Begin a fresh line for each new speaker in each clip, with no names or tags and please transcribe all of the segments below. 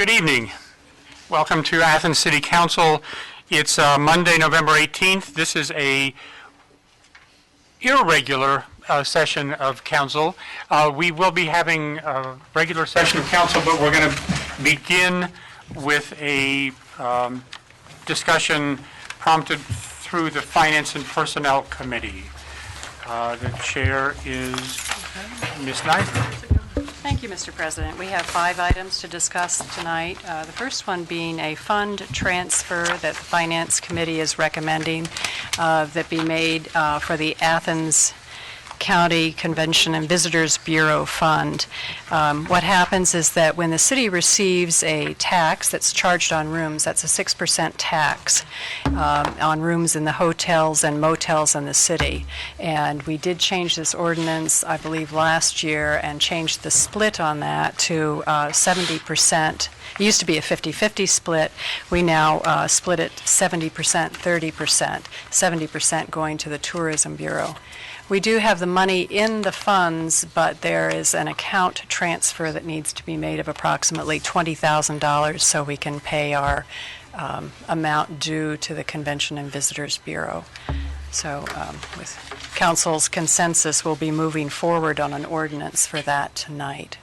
Good evening. Welcome to Athens City Council. It's Monday, November 18th. This is a irregular session of council. We will be having a regular session of council, but we're going to begin with a discussion prompted through the Finance and Personnel Committee. The chair is Ms. Knight.
Thank you, Mr. President. We have 5 items to discuss tonight. The first one being a fund transfer that the Finance Committee is recommending that be made for the Athens County Convention and Visitors Bureau Fund. What happens is that when the city receives a tax that's charged on rooms, that's a 6% tax on rooms in the hotels and motels in the city. And we did change this ordinance, I believe, last year and changed the split on that to 70%. It used to be a 50-50 split. We now split it 70%, 30%, 70% going to the Tourism Bureau. We do have the money in the funds, but there is an account transfer that needs to be made of approximately $20,000 so we can pay our amount due to the Convention and Visitors Bureau. So with council's consensus, we'll be moving forward on an ordinance for that tonight.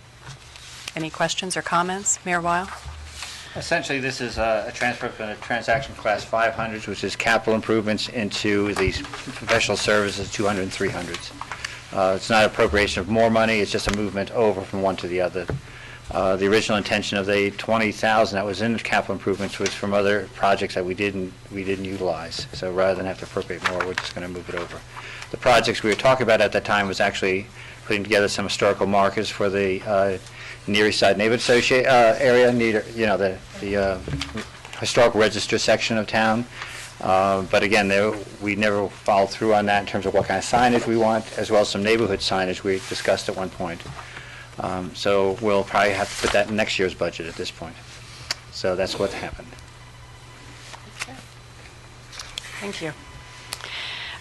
Any questions or comments? Mayor Weil?
Essentially, this is a transfer from the transaction class 500s, which is capital improvements, into these professional services 200 and 300s. It's not appropriation of more money, it's just a movement over from one to the other. The original intention of the $20,000 that was in capital improvements was from other projects that we didn't utilize. So rather than have to appropriate more, we're just going to move it over. The projects we were talking about at that time was actually putting together some historical markers for the Near East Side Neighborhood area, the historical register section of town. But again, we never followed through on that in terms of what kind of signage we want, as well as some neighborhood signage we discussed at one point. So we'll probably have to put that in next year's budget at this point. So that's what happened.
Okay. Thank you.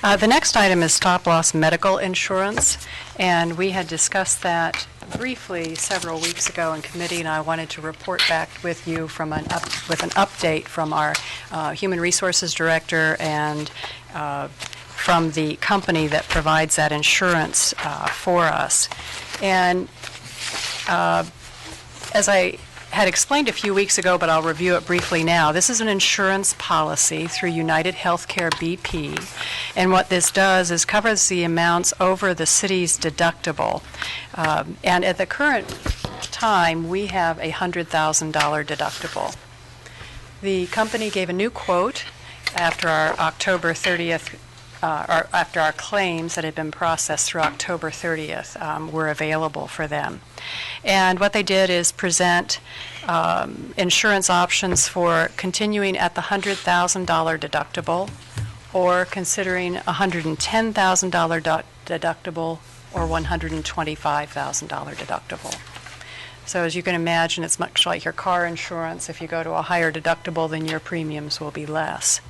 The next item is stop-loss medical insurance, and we had discussed that briefly several weeks ago in committee, and I wanted to report back with you with an update from our Human Resources Director and from the company that provides that insurance for us. And as I had explained a few weeks ago, but I'll review it briefly now. This is an insurance policy through United Healthcare BP, and what this does is covers the amounts over the city's deductible. And at the current time, we have a $100,000 deductible. The company gave a new quote after our October 30th or after our claims that had been processed through October 30th were available for them. And what they did is present insurance options for continuing at the $100,000 deductible, or considering a $110,000 deductible, or $125,000 deductible. So as you can imagine, it's much like your car insurance. If you go to a higher deductible, then your premiums will be less.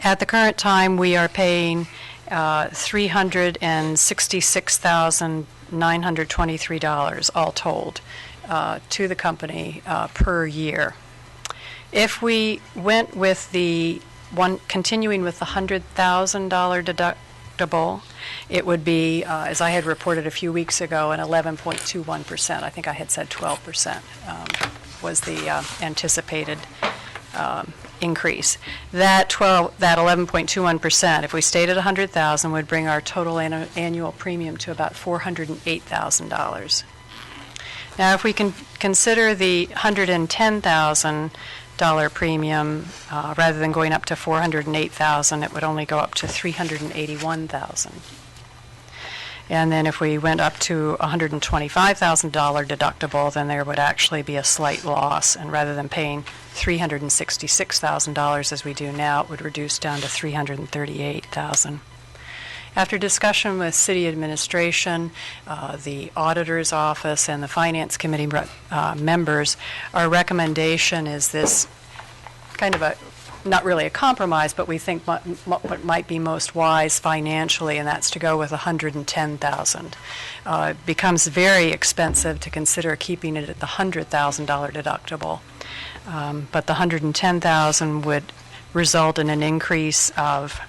At the current time, we are paying $366,923 all told to the company per year. If we went with continuing with the $100,000 deductible, it would be, as I had reported a few weeks ago, an 11.21%. I think I had said 12% was the anticipated increase. That 11.21%, if we stayed at $100,000, would bring our total annual premium to about $408,000. Now, if we can consider the $110,000 premium, rather than going up to $408,000, it would only go up to $381,000. And then if we went up to $125,000 deductible, then there would actually be a slight loss, and rather than paying $366,000 as we do now, it would reduce down to $338,000. After discussion with city administration, the auditor's office, and the finance committee members, our recommendation is this kind of a not really a compromise, but we think what might be most wise financially, and that's to go with $110,000. It becomes very expensive to consider keeping it at the $100,000 deductible. But the $110,000 would result in an increase of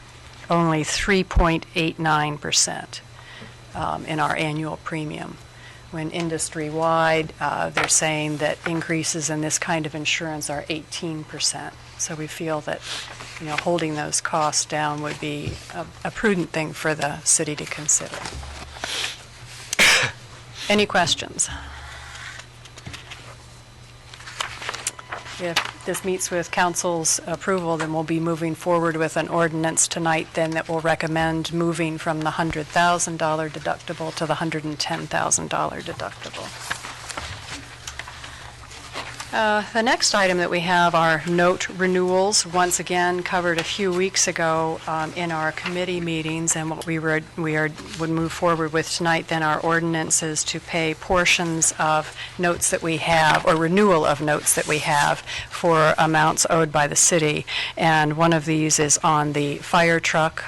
only 3.89% in our annual premium. When industry-wide, they're saying that increases in this kind of insurance are 18%. So we feel that, holding those costs down would be a prudent thing for the city to consider. Any questions? If this meets with council's approval, then we'll be moving forward with an ordinance tonight then that will recommend moving from the $100,000 deductible to the $110,000 deductible. The next item that we have are note renewals, once again covered a few weeks ago in our committee meetings, and what would move forward with tonight then are ordinances to pay portions of notes that we have, or renewal of notes that we have for amounts owed by the city. And one of these is on the fire truck,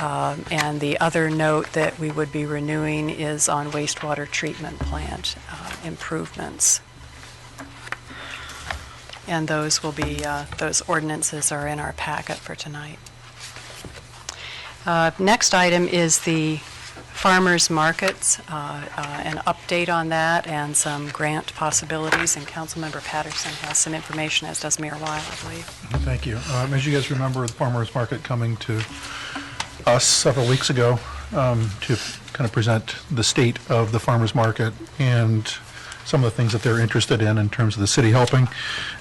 and the other note that we would be renewing is on wastewater treatment plant improvements. And those will be, those ordinances are in our packet for tonight. Next item is the farmers markets, an update on that and some grant possibilities. And Councilmember Patterson has some information, as does Mayor Weil, I believe.
Thank you. As you guys remember, the farmers market coming to us several weeks ago to kind of present the state of the farmers market and some of the things that they're interested in terms of the city helping.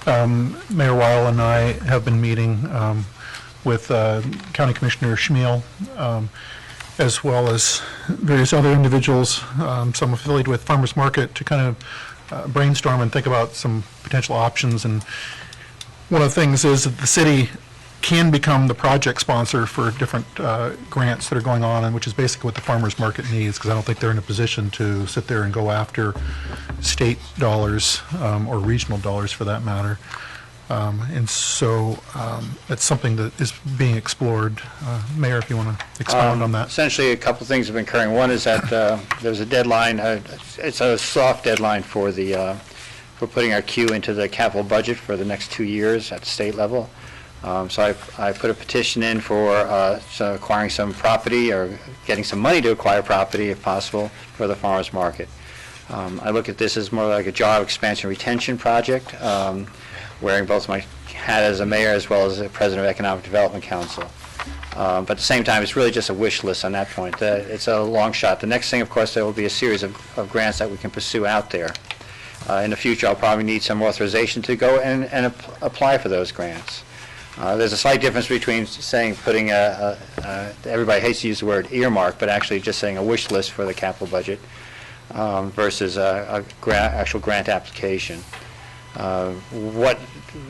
Mayor Weil and I have been meeting with County Commissioner Schmiel, as well as various other individuals, some affiliated with Farmers Market, to kind of brainstorm and think about some potential options. And one of the things is that the city can become the project sponsor for different grants that are going on, and which is basically what the farmers market needs, because I don't think they're in a position to sit there and go after state dollars or regional dollars for that matter. And so it's something that is being explored. Mayor, if you want to expound on that.
Essentially, a couple of things have been occurring. One is that there's a deadline, it's a soft deadline for putting our queue into the capital budget for the next 2 years at the state level. So I put a petition in for acquiring some property, or getting some money to acquire property, if possible, for the farmers market. I look at this as more like a job expansion retention project, wearing both my hat as a mayor as well as the president of Economic Development Council. But at the same time, it's really just a wish list on that point. It's a long shot. The next thing, of course, there will be a series of grants that we can pursue out there. In the future, I'll probably need some authorization to go and apply for those grants. There's a slight difference between putting everybody hates to use the word earmark, but actually just saying a wish list for the capital budget versus actual grant application. What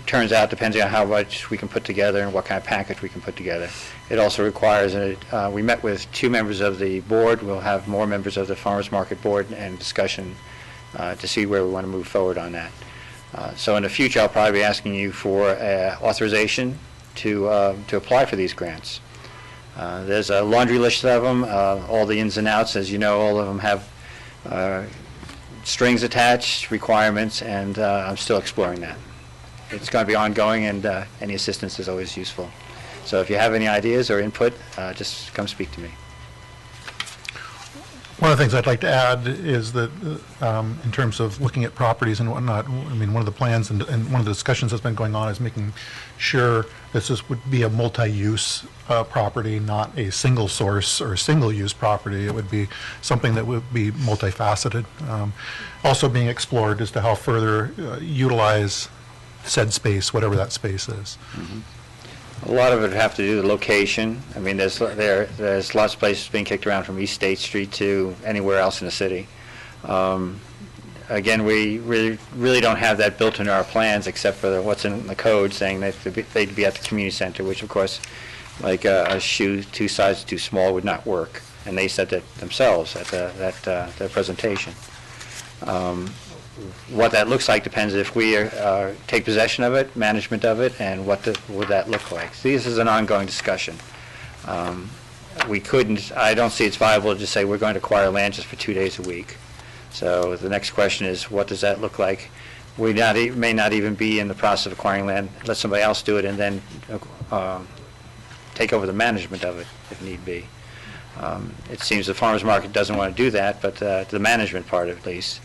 turns out depends on how much we can put together and what kind of package we can put together. It also requires, we met with 2 members of the board. We'll have more members of the Farmers Market Board and discussion to see where we want to move forward on that. So in the future, I'll probably be asking you for authorization to apply for these grants. There's a laundry list of them, all the ins and outs. As you know, all of them have strings attached, requirements, and I'm still exploring that. It's going to be ongoing, and any assistance is always useful. So if you have any ideas or input, just come speak to me.
One of the things I'd like to add is that in terms of looking at properties and whatnot, I mean, one of the plans and one of the discussions that's been going on is making sure this would be a multi-use property, not a single source or single-use property. It would be something that would be multifaceted. Also being explored as to how further utilize said space, whatever that space is.
Mm-hmm. A lot of it would have to do with location. I mean, there's lots of places being kicked around from East State Street to anywhere else in the city. Again, we really don't have that built into our plans, except for what's in the code saying that they'd be at the community center, which of course, like a shoe 2 sizes too small would not work. And they said that themselves at their presentation. What that looks like depends if we take possession of it, management of it, and what would that look like. So this is an ongoing discussion. We couldn't, I don't see it's viable to just say we're going to acquire land just for 2 days a week. So the next question is, what does that look like? We may not even be in the process of acquiring land, let somebody else do it, and then take over the management of it if need be. It seems the farmers market doesn't want to do that, but the management part at least.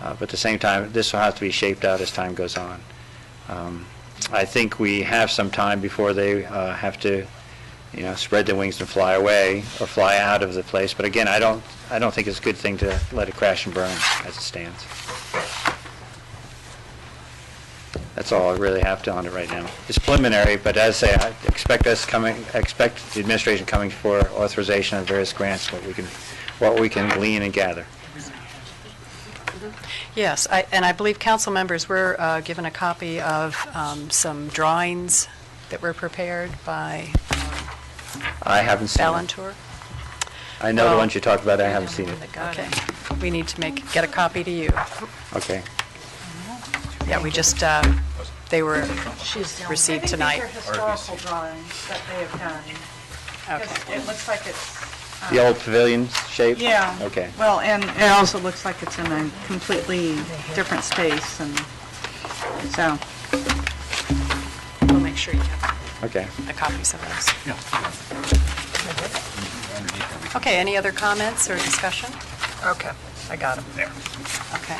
But at the same time, this will have to be shaped out as time goes on. I think we have some time before they have to, spread their wings and fly away or fly out of the place. But again, I don't think it's a good thing to let it crash and burn as it stands. That's all I really have on it right now. It's preliminary, but as I say, I expect the administration coming for authorization of various grants, what we can glean and gather.
Yes, and I believe council members were given a copy of some drawings that were prepared by
I haven't seen it.
Valentour.
I know the ones you talked about, I haven't seen it.
Okay. We need to get a copy to you.
Okay.
Yeah, we just, they were received tonight.
I think these are historical drawings that they have done.
Okay.
It looks like it's,
The old pavilion shape?
yeah.
Okay.
Well, and it also looks like it's in a completely different space, and so,
We'll make sure you have
Okay.
the copies of those. Okay, any other comments or discussion? Okay, I got them there. Okay.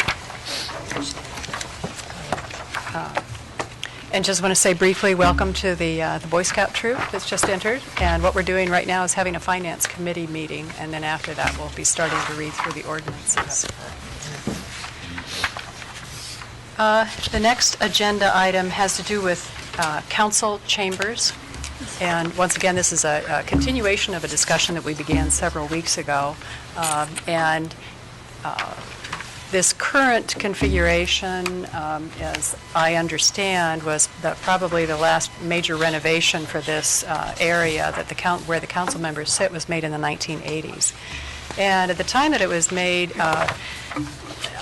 And just want to say briefly, welcome to the Boy Scout troop that's just entered. And what we're doing right now is having a finance committee meeting, and then after that, we'll be starting to read through the ordinances. The next agenda item has to do with council chambers. And once again, this is a continuation of a discussion that we began several weeks ago. This current configuration, as I understand, was probably the last major renovation for this area that where the council members sit was made in the 1980s. And at the time that it was made,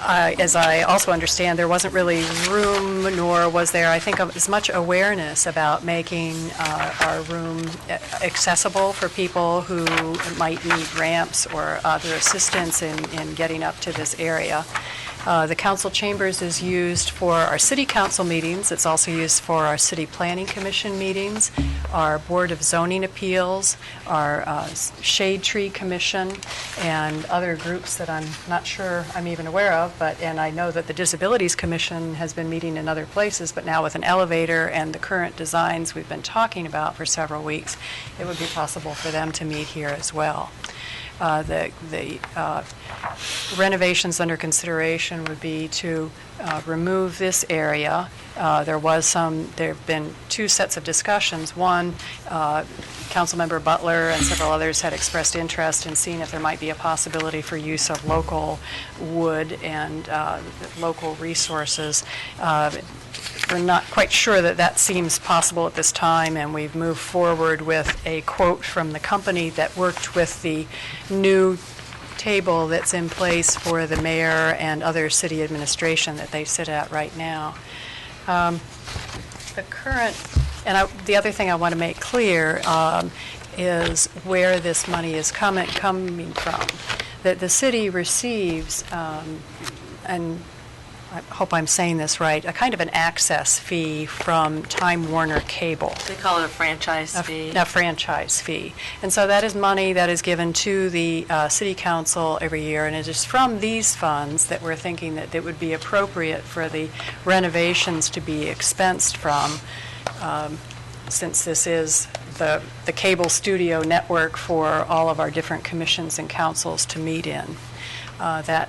as I also understand, there wasn't really room, nor was there, I think, as much awareness about making our room accessible for people who might need ramps or other assistance in getting up to this area. The council chambers is used for our city council meetings. It's also used for our city planning commission meetings, our board of zoning appeals, our shade tree commission, and other groups that I'm not sure I'm even aware of, and I know that the disabilities commission has been meeting in other places, but now with an elevator and the current designs we've been talking about for several weeks, it would be possible for them to meet here as well. The renovations under consideration would be to remove this area. There have been two sets of discussions. One, Councilmember Butler and several others had expressed interest in seeing if there might be a possibility for use of local wood and local resources. We're not quite sure that seems possible at this time, and we've moved forward with a quote from the company that worked with the new table that's in place for the mayor and other city administration that they sit at right now. The other thing I want to make clear is where this money is coming from. That the city receives, and I hope I'm saying this right, a kind of an access fee from Time Warner Cable.
They call it a franchise fee.
A franchise fee. And so that is money that is given to the city council every year, and it is from these funds that we're thinking that it would be appropriate for the renovations to be expensed from, since this is the cable studio network for all of our different commissions and councils to meet in. That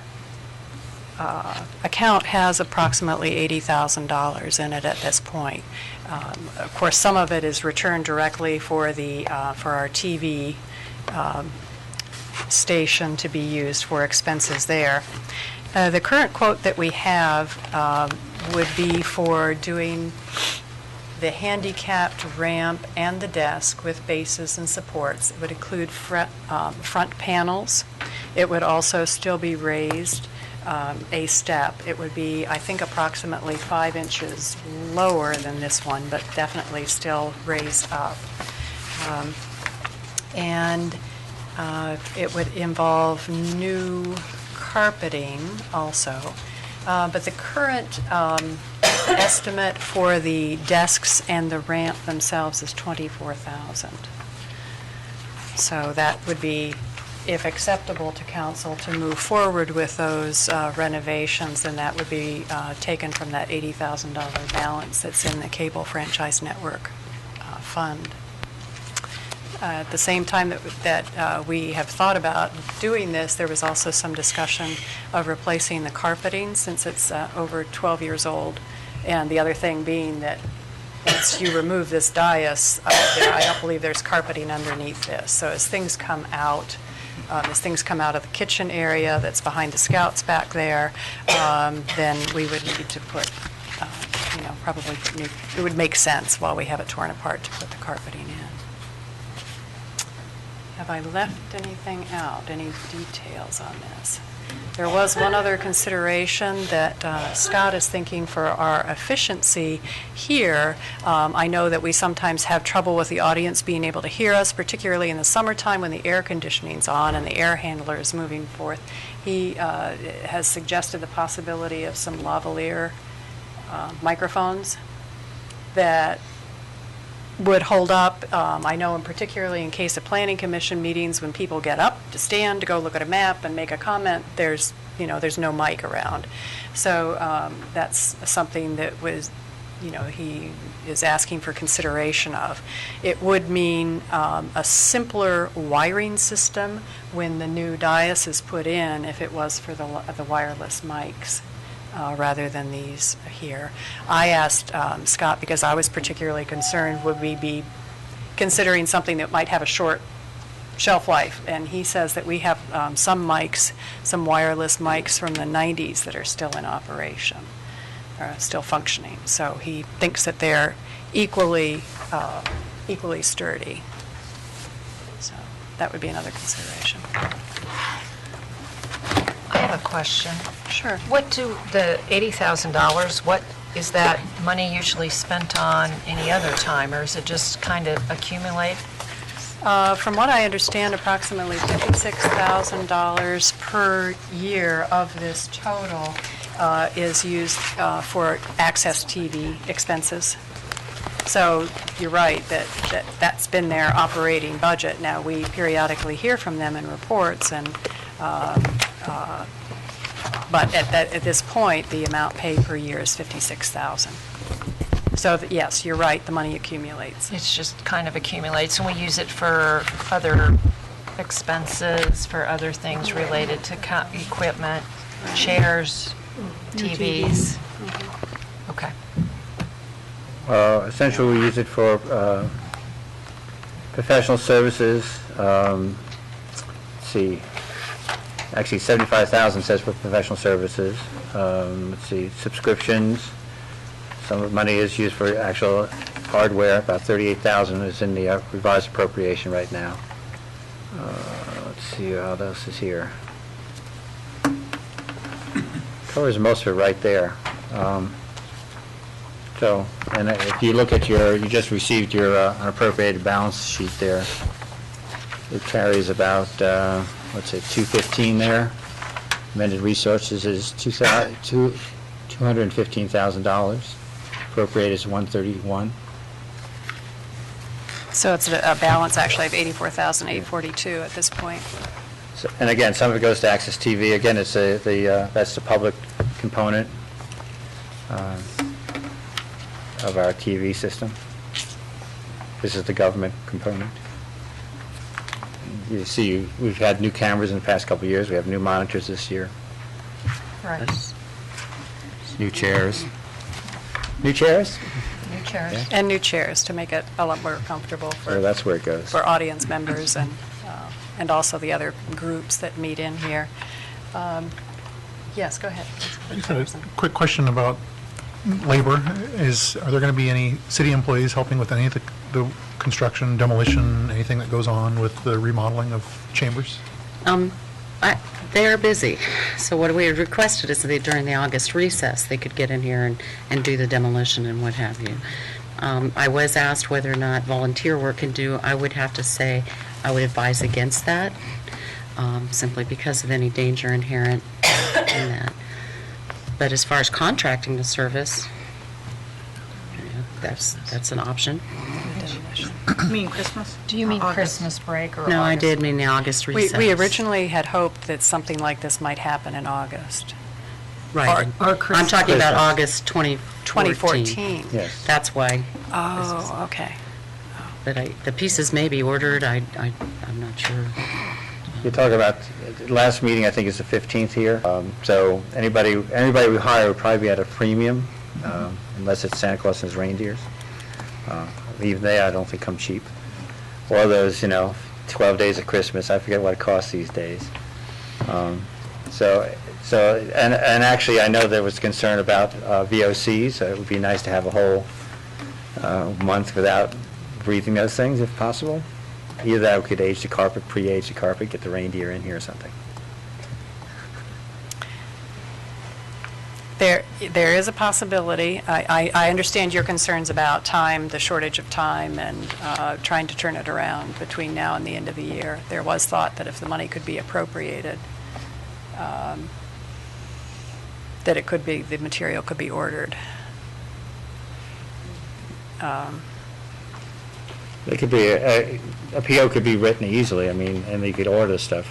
account has approximately $80,000 in it at this point. Of course, some of it is returned directly for our TV station to be used for expenses there. The current quote that we have would be for doing the handicapped ramp and the desk with bases and supports. It would include front panels. It would also still be raised. a step. It would be, I think, approximately 5 inches lower than this one, but definitely still raised up. And it would involve new carpeting also. But the current estimate for the desks and the ramp themselves is $24,000. So that would be, if acceptable to council, to move forward with those renovations, then that would be taken from that $80,000 balance that's in the cable franchise network fund. At the same time that we have thought about doing this, there was also some discussion of replacing the carpeting since it's over 12 years old. And the other thing being that once you remove this dais, I don't believe there's carpeting underneath this. So as things come out of the kitchen area that's behind the scouts back there, then we would need to put, probably put new, it would make sense while we have it torn apart to put the carpeting in. Have I left anything out, any details on this? There was one other consideration that Scott is thinking for our efficiency here. I know that we sometimes have trouble with the audience being able to hear us, particularly in the summertime when the air conditioning's on and the air handler is moving forth. He has suggested the possibility of some lavalier microphones that would hold up. I know, and particularly in case of planning commission meetings, when people get up to stand to go look at a map and make a comment, there's no mic around. So that's something that was, he is asking for consideration of. It would mean a simpler wiring system when the new dais is put in, if it was for the wireless mics. Rather than these here. I asked Scott, because I was particularly concerned, would we be considering something that might have a short shelf life? And he says that we have some mics, some wireless mics from the 90s that are still in operation, or still functioning. So he thinks that they're equally sturdy. So that would be another consideration.
I have a question.
Sure.
What do the $80,000, what is that money usually spent on any other time, or is it just kind of accumulate?
From what I understand, approximately $56,000 per year of this total is used for Access TV expenses. So you're right that's been their operating budget. Now, we periodically hear from them in reports, and but at this point, the amount paid per year is $56,000. So yes, you're right, the money accumulates.
It's just kind of accumulates, and we use it for other expenses, for other things related to equipment, chairs, TVs. Okay.
Essentially, we use it for professional services. Let's see. Actually, $75,000 says for professional services. Let's see, subscriptions. Some of the money is used for actual hardware. About $38,000 is in the revised appropriation right now. Let's see what else is here. Covers most of it right there. So, and if you look at you just received your unappropriated balance sheet there. It carries about, let's say, $215 there. Amended resources is $215,000. Appropriate is $131.
So it's a balance actually of $84,842 at this point.
So, and again, some of it goes to Access TV. Again, it's that's the public component of our TV system. This is the government component. You see, we've had new cameras in the past couple of years. We have new monitors this year.
Right.
New chairs. New chairs?
New chairs.
Yeah.
And new chairs to make it a lot more comfortable
So that's where it goes.
for audience members and also the other groups that meet in here. Yes, go ahead.
I just had a quick question about labor. Are there going to be any city employees helping with any of the construction, demolition, anything that goes on with the remodeling of chambers?
They are busy. So what we had requested is that during the August recess, they could get in here and do the demolition and what have you. I was asked whether or not volunteer work can do. I would have to say I would advise against that, simply because of any danger inherent in that. But as far as contracting the service, that's an option.
You mean Christmas?
Do you mean
August.
Christmas break or August?
No, I did mean the August recess.
We originally had hoped that something like this might happen in August.
Right.
or
I'm
Christmas.
talking about August 2014.
2014.
Yes.
That's why.
Oh, okay.
But the pieces may be ordered. I'm not sure.
You talk about, last meeting, I think is the 15th here. So anybody we hire would probably be at a premium, unless it's Santa Claus and his reindeers. Even they, I don't think, come cheap. Or those, 12 days of Christmas, I forget what it costs these days. And actually, I know there was concern about VOCs. It would be nice to have a whole month without breathing those things, if possible. Either that, we could age the carpet, pre-age the carpet, get the reindeer in here or something.
There is a possibility. I understand your concerns about time, the shortage of time, and trying to turn it around between now and the end of the year. There was thought that if the money could be appropriated, that the material could be ordered.
It could be, a PO could be written easily, and they could order stuff.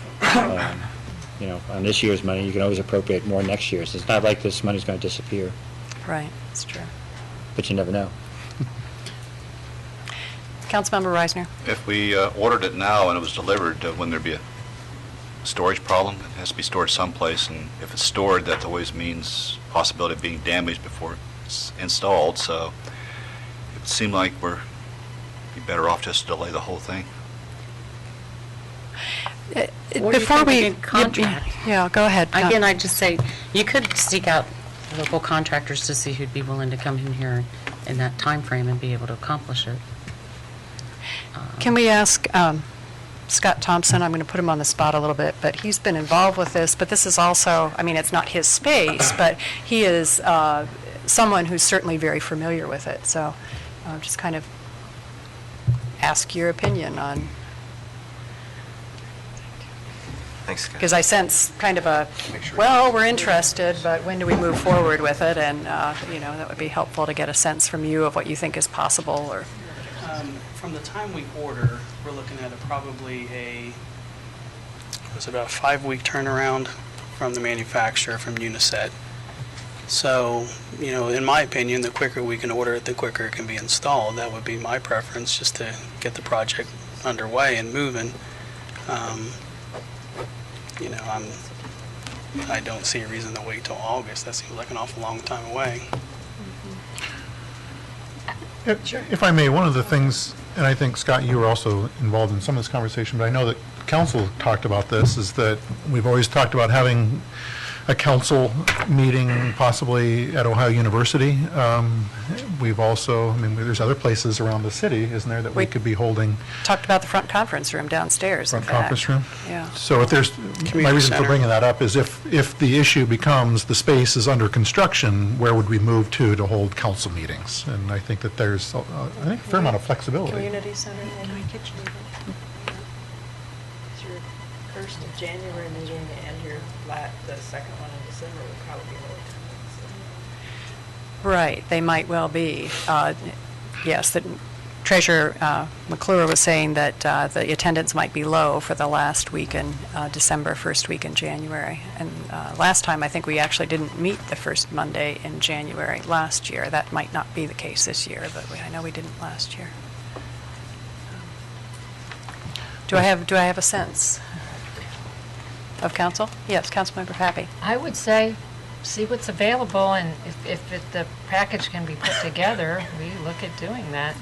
On this year's money, you can always appropriate more next year's. It's not like this money's going to disappear,
Right, that's true.
but you never know.
Councilmember Reisner?
If we ordered it now and it was delivered, wouldn't there be a storage problem? It has to be stored someplace, and if it's stored, that always means possibility of being damaged before it's installed, so it would seem like we're be better off just to delay the whole thing.
What do you
Before
think
we
of a contract?
Yeah, go ahead.
Again, I'd just say, you could seek out local contractors to see who'd be willing to come in here in that time frame and be able to accomplish it.
Can we ask Scott Thompson, I'm going to put him on the spot a little bit, but he's been involved with this, but this is also, it's not his space, but he is someone who's certainly very familiar with it, so just kind of ask your opinion on,
Thanks, Scott.
because I sense kind of well, we're interested, but when do we move forward with it? And, that would be helpful to get a sense from you of what you think is possible, or...
From the time we order, we're looking at probably it's about a 5-week turnaround from the manufacturer, from Uniset. So, in my opinion, the quicker we can order it, the quicker it can be installed. That would be my preference, just to get the project underway and moving. I don't see a reason to wait till August. That seems like an awful long time away.
If I may, one of the things, and I think, Scott, you were also involved in some of this conversation, but I know that council talked about this, is that we've always talked about having a council meeting possibly at Ohio University. We've also, there's other places around the city, isn't there, that we could be holding
Talked about the front conference room downstairs, in
front
fact.
conference room?
Yeah.
So if there's, my reason for
center.
bringing that up is if the issue becomes the space is under construction, where would we move to hold council meetings? And I think that there's, I think, a fair amount of flexibility.
Community center.
It's your 1st of January meeting and the second one in December would probably be a little
Right, they might well be. Yes, the Treasurer McClure was saying that the attendance might be low for the last week in December, first week in January. And last time, I think we actually didn't meet the first Monday in January last year. That might not be the case this year, but I know we didn't last year. Do I have a sense of council? Yes, Councilmember Pappy.
I would say, see what's available, and if the package can be put together, we look at doing that.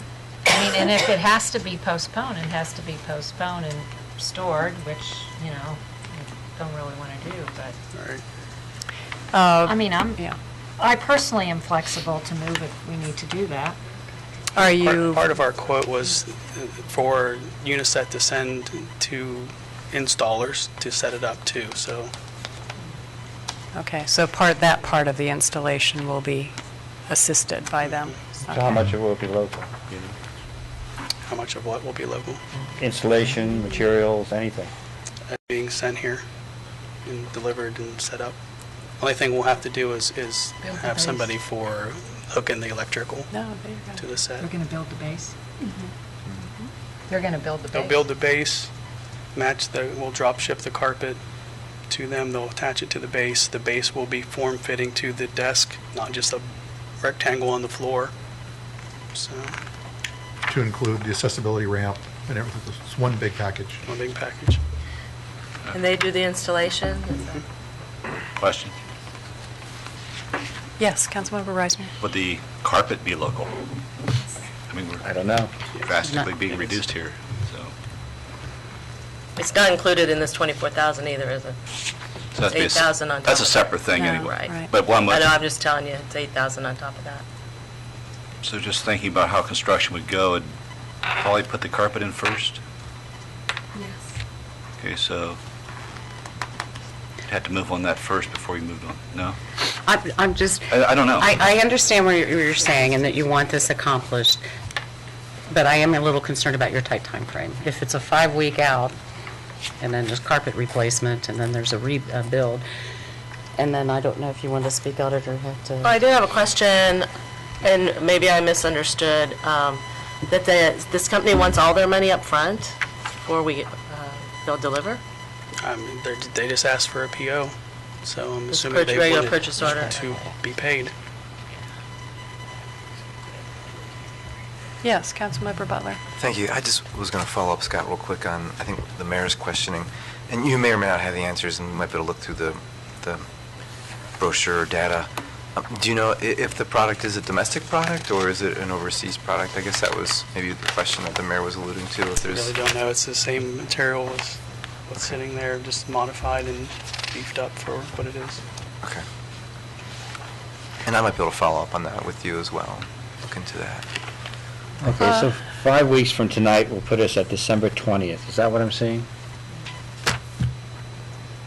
And if it has to be postponed, it has to be postponed and stored, which, we don't really want to do, but...
All right.
I personally am flexible to move if we need to do that.
Are you...
Part of our quote was for Uniset to send to installers to set it up too. So
Okay, so that part of the installation will be assisted by them.
So how much of it will be local?
How much of what will be local?
Installation, materials, anything?
Being sent here and delivered and set up. Only thing we'll have to do is have somebody for hooking the electrical
No, there you go.
to the set.
They're going to build the base? They're going to build the base?
They'll build the base, we'll drop ship the carpet to them, they'll attach it to the base. The base will be form-fitting to the desk, not just a rectangle on the floor. So,
To include the accessibility ramp and everything. It's one big package.
one big package.
And they do the installation?
Question,
Yes, Councilmember Reisner.
would the carpet be local? I mean,
I
we're
don't know.
drastically being reduced here, so.
It's not included in this 24,000 either, is it?
So that'd be a s-
8,000 on top
That's a
of that.
separate thing
No,
anyway.
Right.
But one,
I know, I'm just telling you, it's 8,000 on top of that.
so just thinking about how construction would go, would probably put the carpet in first?
Yes.
Okay, so you'd have to move on that first before you moved on, no?
I'm just,
I don't know.
I understand what you're saying and that you want this accomplished, but I am a little concerned about your tight time frame. If it's a 5-week out, and then just carpet replacement, and then there's a rebuild, and then I don't know if you want to speak on it or have to...
I do have a question, and maybe I misunderstood, that this company wants all their money up front before they'll deliver?
They just asked for a PO, so I'm
Just
assuming they
regular
wanted
purchase order.
to be paid.
Yes, Councilmember Butler.
Thank you. I just was going to follow up, Scott, real quick on, I think, the mayor's questioning. And you may or may not have the answers, and you might be able to look through the brochure or data. Do you know if the product is a domestic product, or is it an overseas product? I guess that was maybe the question that the mayor was alluding to, if
I
there's...
really don't know. It's the same material as what's sitting there, just modified and beefed up for what it is.
Okay. And I might be able to follow up on that with you as well. Look into that.
Okay, so 5 weeks from tonight will put us at December 20th. Is that what I'm seeing?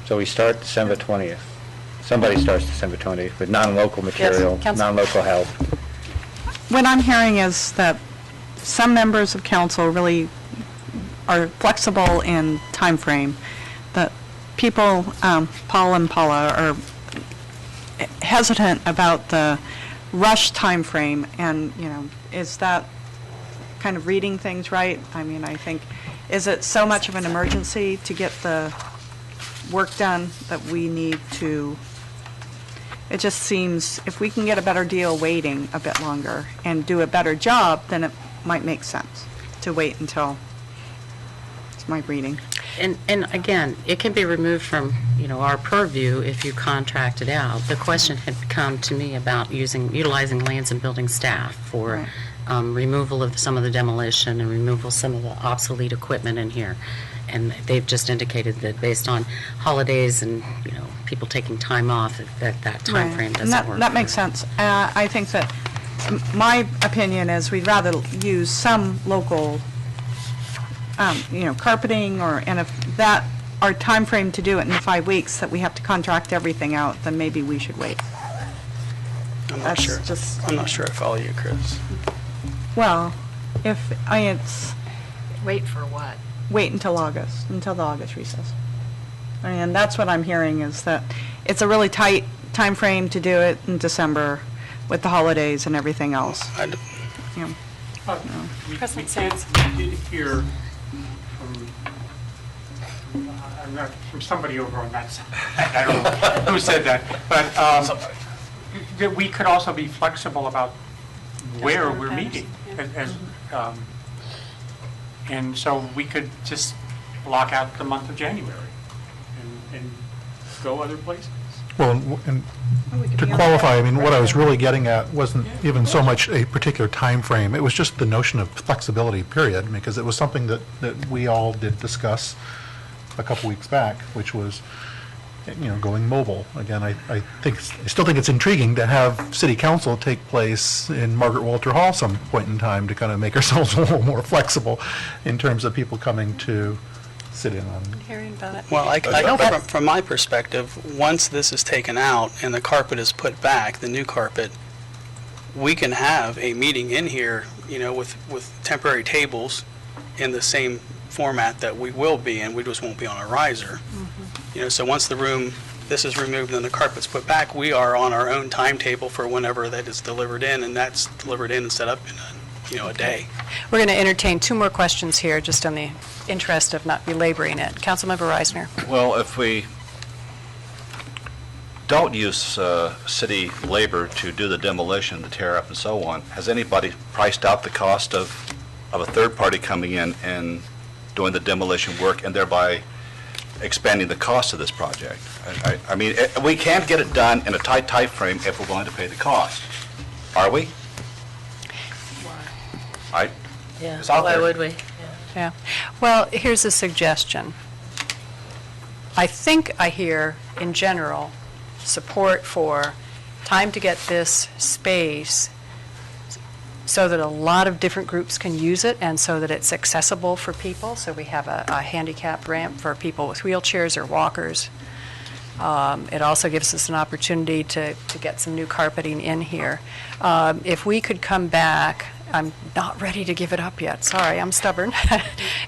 So we start December 20th. Somebody starts December 20th with non-local material,
Counsel.
non-local help.
What I'm hearing is that some members of council really are flexible in time frame. That people, Paul and Paula, are hesitant about the rush time frame, and, is that kind of reading things right? I mean, I think, is it so much of an emergency to get the work done that we need to, it just seems, if we can get a better deal waiting a bit longer and do a better job, then it might make sense to wait until, it's my reading.
And again, it can be removed from, our purview if you contract it out. The question had come to me about utilizing lands and building staff for removal of some of the demolition and removal of some of the obsolete equipment in here. And they've just indicated that based on holidays and, people taking time off, that time frame
And
doesn't work.
that makes sense. I think that, my opinion is we'd rather use some local, carpeting, and if that, our time frame to do it in 5 weeks, that we have to contract everything out, then maybe we should wait.
I'm not
That's
sure.
just-
I'm not sure I follow you, Chris.
Well, it's,
Wait for what?
wait until August, until the August recess. And that's what I'm hearing, is that it's a really tight time frame to do it in December with the holidays and everything else.
I d-
You know.
President
We
Sands.
did hear from somebody over on that side, I don't know who said that, but that we could also be flexible about where we're meeting. And so we could just block out the month of January and go other places.
Well, and to qualify, I mean, what I was really getting at wasn't even so much a particular time frame. It was just the notion of flexibility, period, because it was something that we all did discuss a couple weeks back, which was, going mobile. Again, I still think it's intriguing to have city council take place in Margaret Walter Hall some point in time to kind of make ourselves a little more flexible in terms of people coming to sit in on.
Hearing about it.
Well, from my perspective, once this is taken out and the carpet is put back, the new carpet, we can have a meeting in here, with temporary tables in the same format that we will be in. We just won't be on a riser. So once this is removed and the carpet's put back, we are on our own timetable for whenever that is delivered in, and that's delivered in and set up in a day.
We're going to entertain two more questions here, just in the interest of not belaboring it. Councilmember Reisner.
Well, if we don't use city labor to do the demolition, the tear up and so on, has anybody priced out the cost of a third party coming in and doing the demolition work and thereby expanding the cost of this project? I mean, we can't get it done in a tight time frame if we're going to pay the cost. Are we?
Yeah,
It's out
why
there.
would we?
Yeah. Well, here's a suggestion. I think I hear, in general, support for time to get this space so that a lot of different groups can use it and so that it's accessible for people. So we have a handicap ramp for people with wheelchairs or walkers. It also gives us an opportunity to get some new carpeting in here. If we could come back, I'm not ready to give it up yet, sorry, I'm stubborn.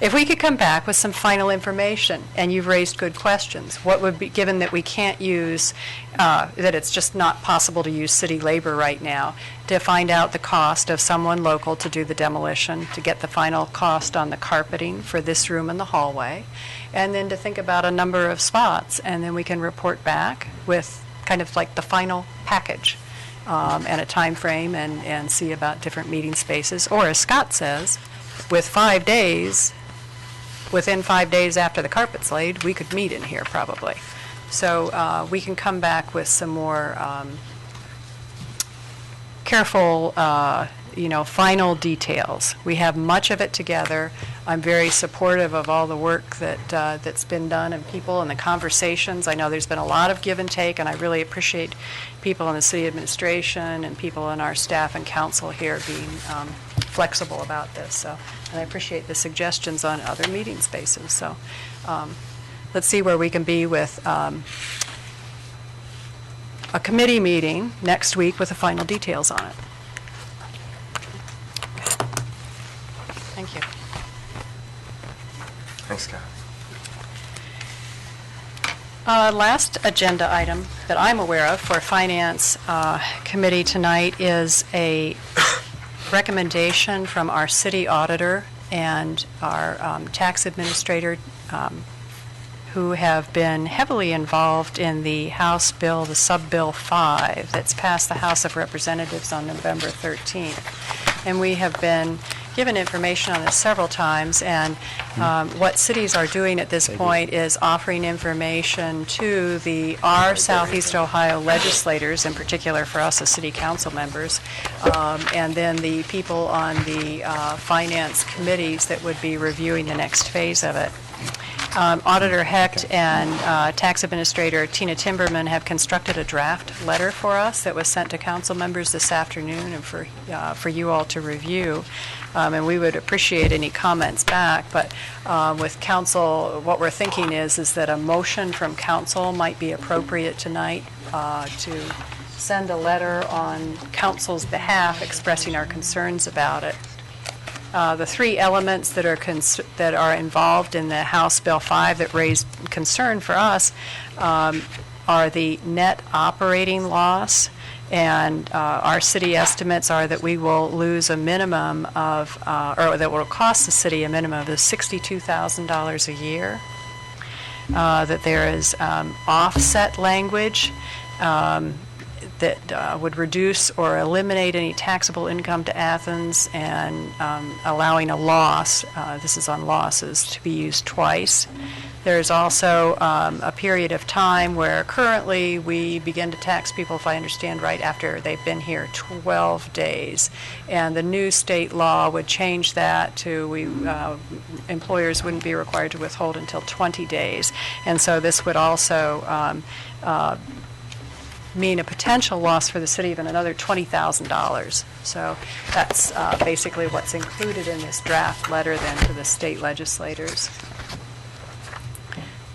If we could come back with some final information, and you've raised good questions, what would be, given that we can't use, that it's just not possible to use city labor right now, to find out the cost of someone local to do the demolition, to get the final cost on the carpeting for this room and the hallway, and then to think about a number of spots, and then we can report back with kind of like the final package. And a time frame, and see about different meeting spaces. Or as Scott says, with 5 days, within 5 days after the carpet's laid, we could meet in here probably. So we can come back with some more careful, final details. We have much of it together. I'm very supportive of all the work that's been done and people and the conversations. I know there's been a lot of give and take, and I really appreciate people in the city administration and people in our staff and council here being flexible about this. So, and I appreciate the suggestions on other meeting spaces. So let's see where we can be with a committee meeting next week with the final details on it. Thank you.
Thanks, Scott.
Last agenda item that I'm aware of for Finance Committee tonight is a recommendation from our city auditor and our tax administrator who have been heavily involved in the House bill, the Sub-Bill 5, that's passed the House of Representatives on November 13th. And we have been given information on this several times, and what cities are doing at this point is offering information to our Southeast Ohio legislators, in particular for us as city council members, and then the people on the finance committees that would be reviewing the next phase of it. Auditor Hecht and Tax Administrator Tina Timberman have constructed a draft letter for us that was sent to council members this afternoon and for you all to review. And we would appreciate any comments back. But with council, what we're thinking is that a motion from council might be appropriate tonight to send a letter on council's behalf expressing our concerns about it. The three elements that are involved in the House Bill 5 that raised concern for us are the net operating loss, and our city estimates are that we will lose a minimum of, or that will cost the city a minimum of $62,000 a year. That there is offset language that would reduce or eliminate any taxable income to Athens, and allowing a loss, this is on losses, to be used twice. There's also a period of time where currently we begin to tax people, if I understand right, after they've been here 12 days. And the new state law would change that to employers wouldn't be required to withhold until 20 days. And so this would also mean a potential loss for the city of another $20,000. So that's basically what's included in this draft letter then to the state legislators.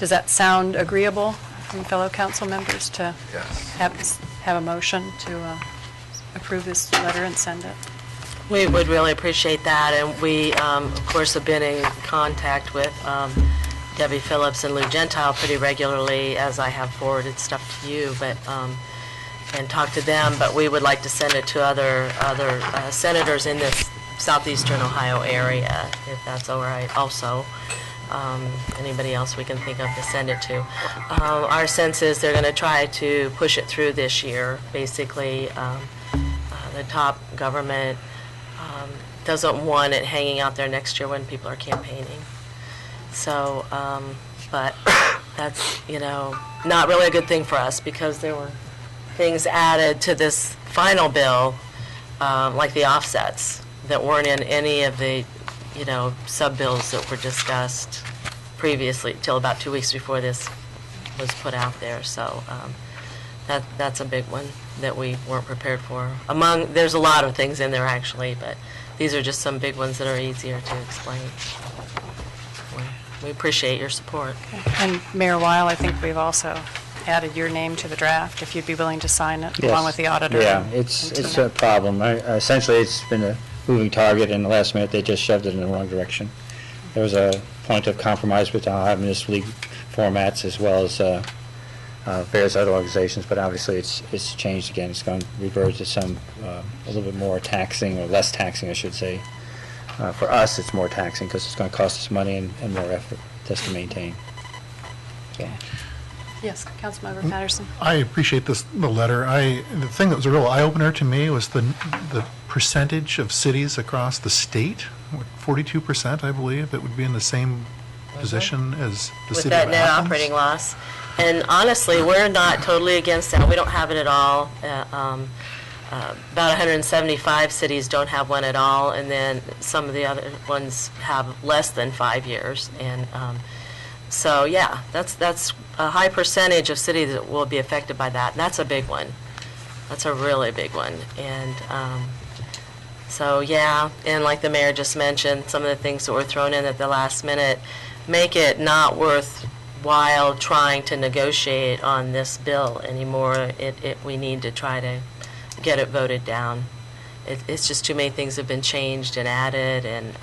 Does that sound agreeable from fellow council members to have a motion to approve this letter and send it?
We would really appreciate that, and we, of course, have been in contact with Debbie Phillips and Lou Gentile pretty regularly, as I have forwarded stuff to you, but, and talked to them, but we would like to send it to other senators in this southeastern Ohio area, if that's all right, also. Anybody else we can think of to send it to. Our sense is they're going to try to push it through this year. Basically, the top government doesn't want it hanging out there next year when people are campaigning. So, but that's, not really a good thing for us, because there were things added to this final bill, like the offsets, that weren't in any of the, sub-bills that were discussed previously, till about 2 weeks before this was put out there. So that's a big one that we weren't prepared for. There's a lot of things in there, actually, but these are just some big ones that are easier to explain. We appreciate your support.
And Mayor Weil, I think we've also added your name to the draft, if you'd be willing to sign it, along with the auditor.
Yeah, it's a problem. Essentially, it's been a moving target, and the last minute, they just shoved it in the wrong direction. There was a point of compromise with Ohio Municipal League formats, as well as various other organizations, but obviously it's changed again. It's going to revert to some a little bit more taxing, or less taxing, I should say. For us, it's more taxing because it's going to cost us money and more effort just to maintain. So.
Yes, Councilmember Patterson.
I appreciate the letter. The thing that was a real eye-opener to me was the percentage of cities across the state, 42%, I believe, that would be in the same position as the
with
city
that
of
net
Athens.
operating loss. And honestly, we're not totally against that. We don't have it at all. About 175 cities don't have one at all, and then some of the other ones have less than 5 years. And so, yeah, that's a high percentage of cities that will be affected by that. And that's a big one. That's a really big one. And so, yeah, and like the mayor just mentioned, some of the things that were thrown in at the last minute make it not worthwhile trying to negotiate on this bill anymore. We need to try to get it voted down. It's just too many things have been changed and added, and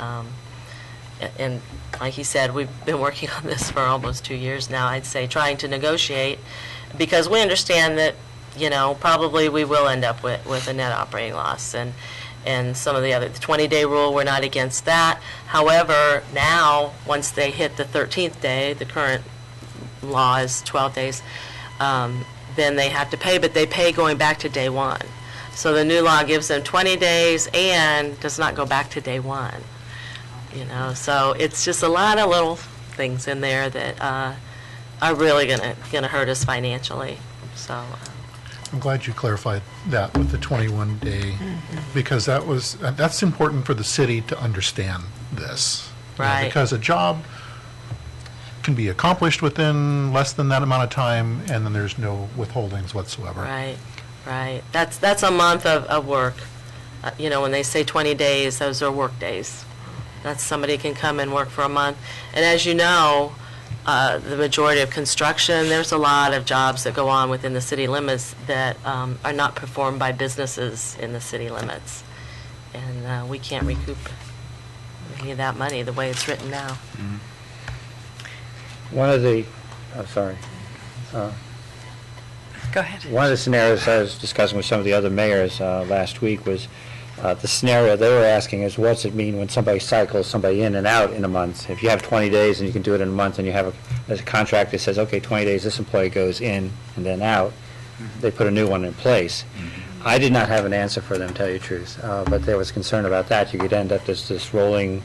like he said, we've been working on this for almost 2 years now, I'd say, trying to negotiate, because we understand that, probably we will end up with a net operating loss, and some of the 20-day rule, we're not against that. However, now, once they hit the 13th day, the current law is 12 days, then they have to pay, but they pay going back to day one. So the new law gives them 20 days and does not go back to day one. So it's just a lot of little things in there that are really gonna hurt us financially. So
I'm glad you clarified that with the 21-day, because that's important for the city to understand this.
Right.
Because a job can be accomplished within less than that amount of time, and then there's no withholdings whatsoever.
right. That's a month of work. When they say 20 days, those are work days. That's somebody can come and work for a month. And as you know, the majority of construction, there's a lot of jobs that go on within the city limits that are not performed by businesses in the city limits. And we can't recoup any of that money the way it's written now.
One of the One of the scenarios I was discussing with some of the other mayors last week was the scenario they were asking is, what's it mean when somebody cycles somebody in and out in a month? If you have 20 days and you can do it in a month, and you have a contract that says, okay, 20 days, this employee goes in and then out, they put a new one in place. I did not have an answer for them, to tell you the truth, but there was concern about that. You could end up as this rolling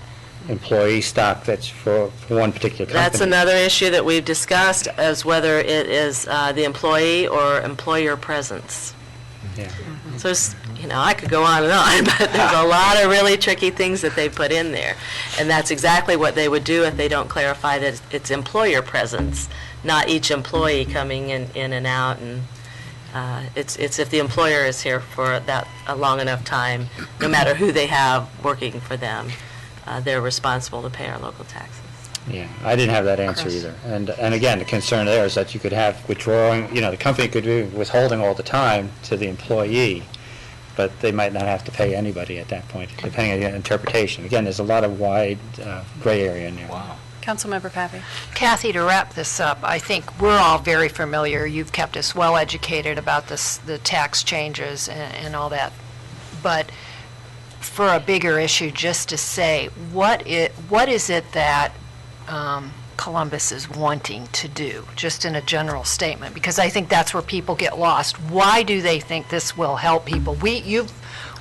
employee stock that's for one particular company.
That's another issue that we've discussed, as whether it is the employee or employer presence.
Yeah.
So, I could go on and on, but there's a lot of really tricky things that they put in there. And that's exactly what they would do if they don't clarify that it's employer presence, not each employee coming in and out. And it's if the employer is here for a long enough time, no matter who they have working for them, they're responsible to pay our local taxes.
Yeah, I didn't have that answer
Chris.
either. And again, the concern there is that you could have withdrawing, the company could be withholding all the time to the employee, but they might not have to pay anybody at that point, depending on the interpretation. Again, there's a lot of wide gray area in there. Wow.
Councilmember Pappy?
Kathy, to wrap this up, I think we're all very familiar, you've kept us well educated about this, the tax changes and all that. But for a bigger issue, just to say, what is it that Columbus is wanting to do, just in a general statement? Because I think that's where people get lost. Why do they think this will help people?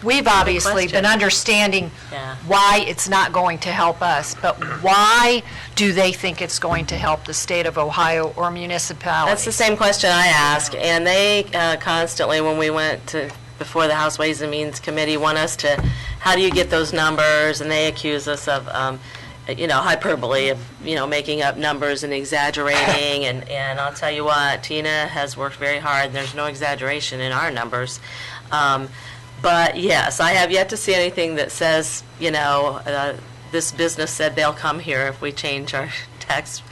We've obviously been understanding
Yeah.
why it's not going to help us, but why do they think it's going to help the state of Ohio or municipalities?
That's the same question I ask, and they constantly, when we went to, before the House Ways and Means Committee, want us to, how do you get those numbers? And they accuse us of, hyperbole, of, making up numbers and exaggerating, and I'll tell you what, Tina has worked very hard, and there's no exaggeration in our numbers. But yes, I have yet to see anything that says, this business said they'll come here if we change our tax,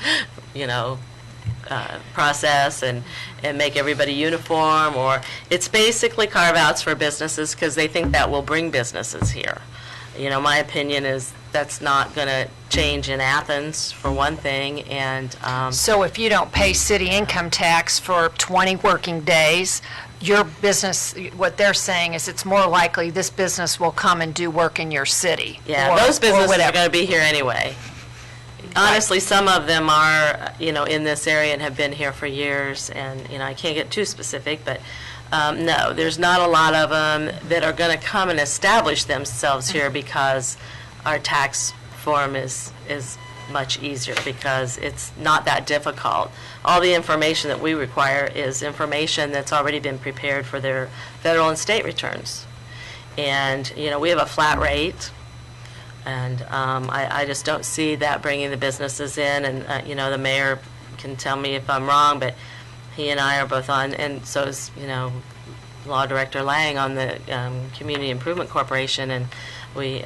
process and make everybody uniform, or it's basically carve-outs for businesses because they think that will bring businesses here. My opinion is that's not going to change in Athens, for one thing, and
So if you don't pay city income tax for 20 working days, your business, what they're saying is it's more likely this business will come and do work in your city.
yeah,
or-
those
or
businesses are
whatever.
going to be here anyway. Honestly, some of them are, in this area and have been here for years, and, I can't get too specific, but no, there's not a lot of them that are going to come and establish themselves here because our tax form is much easier, because it's not that difficult. All the information that we require is information that's already been prepared for their federal and state returns. And, we have a flat rate, and I just don't see that bringing the businesses in. And, the mayor can tell me if I'm wrong, but he and I are both on, and so is, Law Director Lang on the Community Improvement Corporation, and we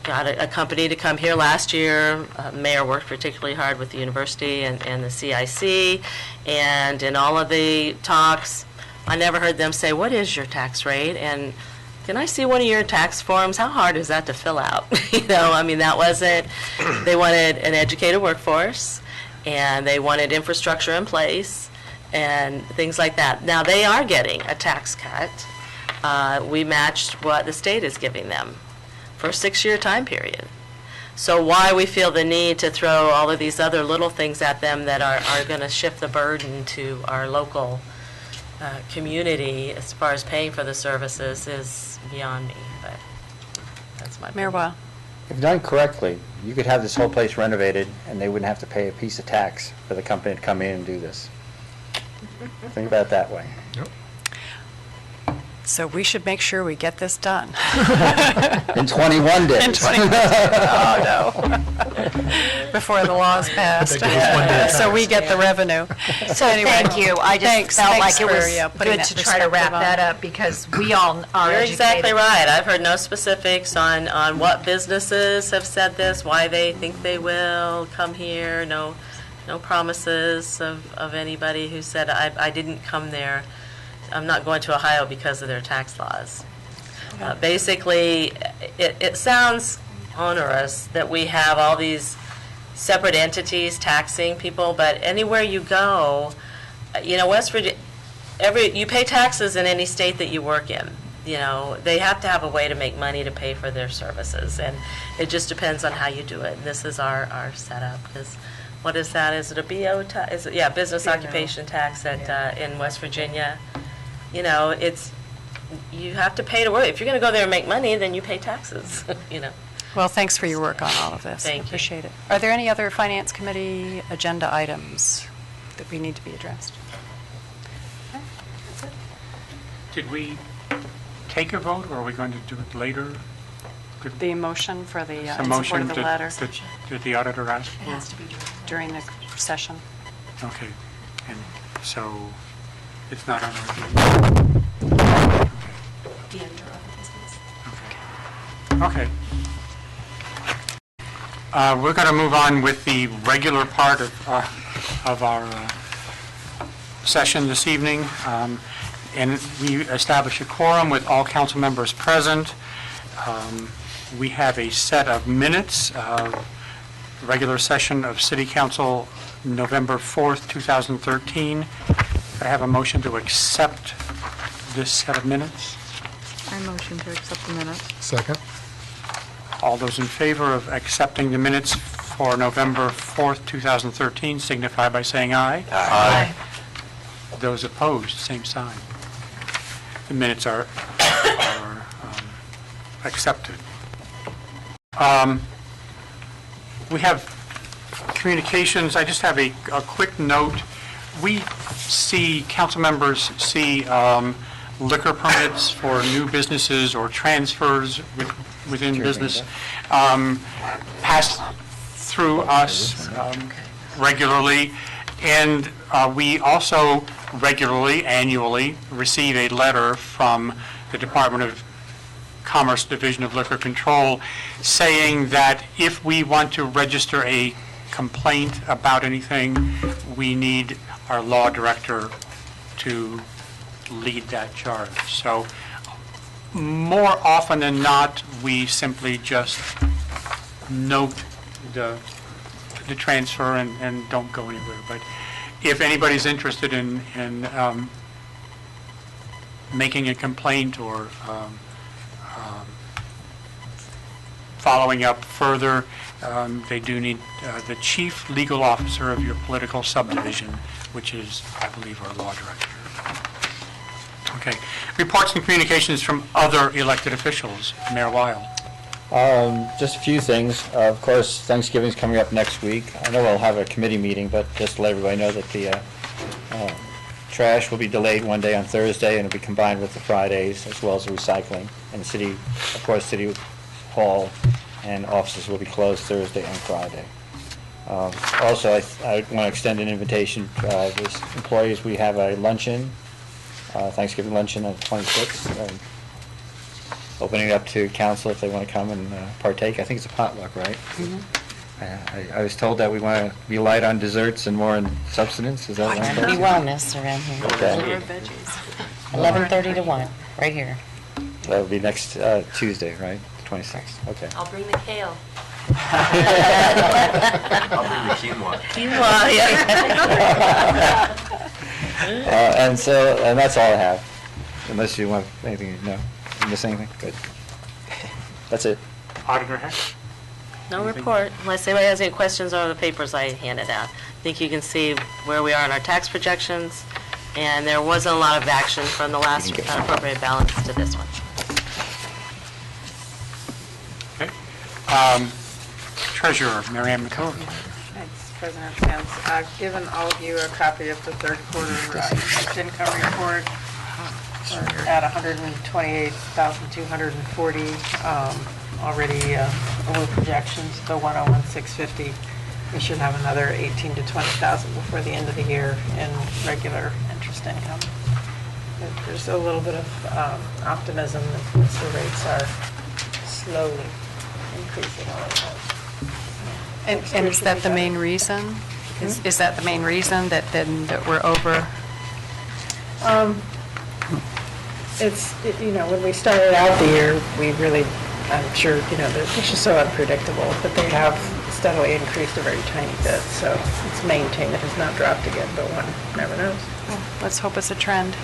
got a company to come here last year. Mayor worked particularly hard with the university and the CIC, and in all of the talks, I never heard them say, what is your tax rate? And can I see one of your tax forms? How hard is that to fill out? That wasn't, they wanted an educated workforce, and they wanted infrastructure in place, and things like that. Now, they are getting a tax cut. We matched what the state is giving them for a 6-year time period. So why we feel the need to throw all of these other little things at them that are going to shift the burden to our local community as far as paying for the services is beyond me, but that's my
Mayor
opinion.
Weil?
If done correctly, you could have this whole place renovated, and they wouldn't have to pay a piece of tax for the company to come in and do this. Think about it that way.
So we should make sure we get this done.
In 21 days.
In 20 Oh, no. Before the law is passed. So we get the revenue.
So
Anyway,
thank you. I
thanks-
just felt
thanks
like it
for,
was
putting
good
that
to try to wrap
perspective on.
that up, because we all are
You're
educated.
exactly right. I've heard no specifics on what businesses have said this, why they think they will come here, no promises of anybody who said, I didn't come there. I'm not going to Ohio because of their tax laws. Basically, it sounds onerous that we have all these separate entities taxing people, but anywhere you go, West Virginia, you pay taxes in any state that you work in. They have to have a way to make money to pay for their services, and it just depends on how you do it. And this is our setup. What is that? Is it a BO tax? Yeah, business occupation tax in West Virginia. You have to pay to work. If you're going to go there and make money, then you pay taxes,
Well, thanks for your work on all of this.
Thank you.
Appreciate it. Are there any other Finance Committee agenda items that we need to be addressed?
Did we take a vote, or are we going to do it later?
The motion for the,
The
in support
motion
of the
that-
letter
that the auditor asked for?
during the session?
Okay, and so it's not on our agenda? Okay. Okay. We're going to move on with the regular part of our session this evening. And we establish a quorum with all council members present. We have a set of minutes of regular session of City Council November 4th, 2013. Could I have a motion to accept this set of minutes?
I motion to accept the minutes.
Second?
All those in favor of accepting the minutes for November 4th, 2013 signify by saying aye.
Aye.
Those opposed, same sign. The minutes are accepted. We have communications. I just have a quick note. We see, council members see liquor permits for new businesses or transfers within business pass through us regularly. And we also regularly, annually, receive a letter from the Department of Commerce Division of Liquor Control saying that if we want to register a complaint about anything, we need our law director to lead that charge. So more often than not, we simply just note the transfer and don't go anywhere. But if anybody's interested in making a complaint or following up further, they do need the chief legal officer of your political subdivision, which is, I believe, our law director. Okay. Reports and communications from other elected officials. Mayor Weil.
Just a few things. Of course, Thanksgiving's coming up next week. I know we'll have a committee meeting, but just to let everybody know that the trash will be delayed one day on Thursday, and it'll be combined with the Fridays, as well as the recycling. And the city, of course, City Hall and offices will be closed Thursday and Friday. Also, I want to extend an invitation to these employees. We have a luncheon, Thanksgiving luncheon on the 26th. Opening it up to council if they want to come and partake. I think it's a potluck, right? I was told that we want to be light on desserts and more on substance. Is that
Trying to
right?
be wellness around here.
Okay.
11:30 to 1, right here.
That'll be next Tuesday, right? The 26th. Okay.
I'll bring the kale.
I'll bring the quinoa.
Quinoa, yeah.
And that's all I have. Unless you want anything, no? You miss anything? Good. That's it.
Auditor Heck?
No report. Unless anybody has any questions on the papers I handed out. I think you can see where we are in our tax projections, and there wasn't a lot of action from the last unappropriated balance to this one.
Okay. Treasurer, Mary Ann McCord.
Thanks, President Pence. I've given all of you a copy of the third quarter income report. We're at 128,240 already over projections, the 101,650. We should have another 18 to 20,000 before the end of the year in regular interest income. There's a little bit of optimism that the rates are slowly increasing a little bit.
And is that the main reason? Is that the main reason that we're over?
When we started out the year, we really, I'm sure, it's just so unpredictable, but they have steadily increased a very tiny bit, so it's maintained. It has not dropped again, but one never knows.
Well, let's hope it's a trend.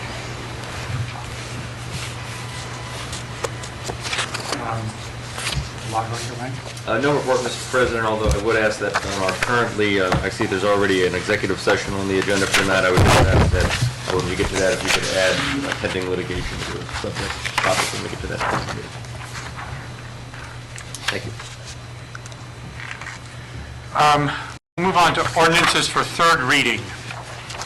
No report, Mr. President, although I would ask that currently, I see there's already an executive session on the agenda for that. I would just ask that when we get to that, if you could add pending litigation to the subject topic when we get to that. Thank you.
Move on to ordinances for third reading.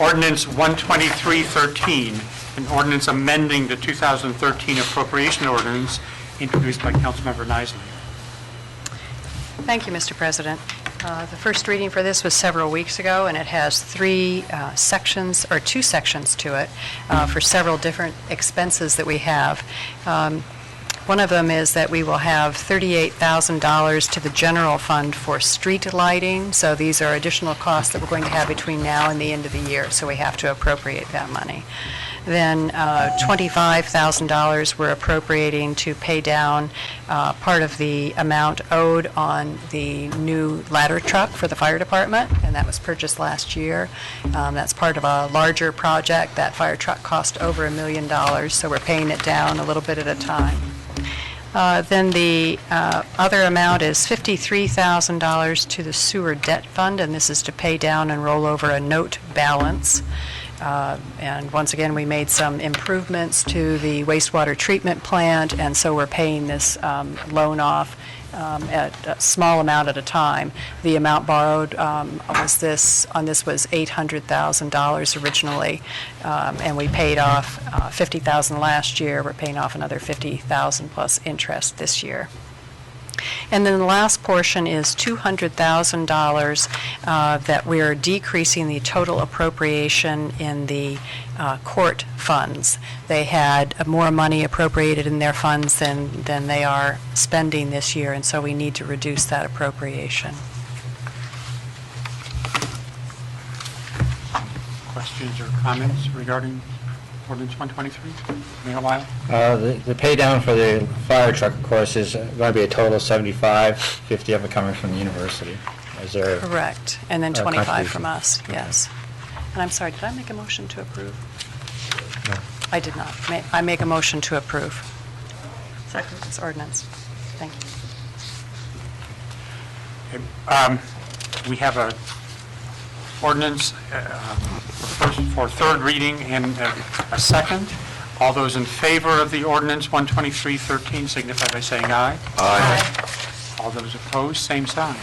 Ordinance 12313, an ordinance amending the 2013 appropriation ordinance introduced by Councilmember Nisley.
Thank you, Mr. President. The first reading for this was several weeks ago, and it has two sections to it for several different expenses that we have. One of them is that we will have $38,000 to the general fund for street lighting. So these are additional costs that we're going to have between now and the end of the year, so we have to appropriate that money. Then $25,000 we're appropriating to pay down part of the amount owed on the new ladder truck for the fire department, and that was purchased last year. That's part of a larger project. That fire truck cost over $1 million, so we're paying it down a little bit at a time. Then the other amount is $53,000 to the sewer debt fund, and this is to pay down and roll over a note balance. And once again, we made some improvements to the wastewater treatment plant, and so we're paying this loan off at a small amount at a time. The amount borrowed was $800,000 originally, and we paid off $50,000 last year. We're paying off another $50,000 plus interest this year. And then the last portion is $200,000 that we're decreasing the total appropriation in the court funds. They had more money appropriated in their funds than they are spending this year, and so we need to reduce that appropriation.
Questions or comments regarding ordinance 123? Mayor Weil?
The pay down for the fire truck, of course, is going to be a total of 75, 50 of it coming from the university. Is there?
Correct. And then 25
contribution?
from us, yes. And I'm sorry, did I make a motion to approve?
No.
I did not. I make a motion to approve. Second. This ordinance. Thank you.
We have a ordinance for third reading and a second. All those in favor of the ordinance 123-13 signify by saying aye.
Aye.
All those opposed, same sign.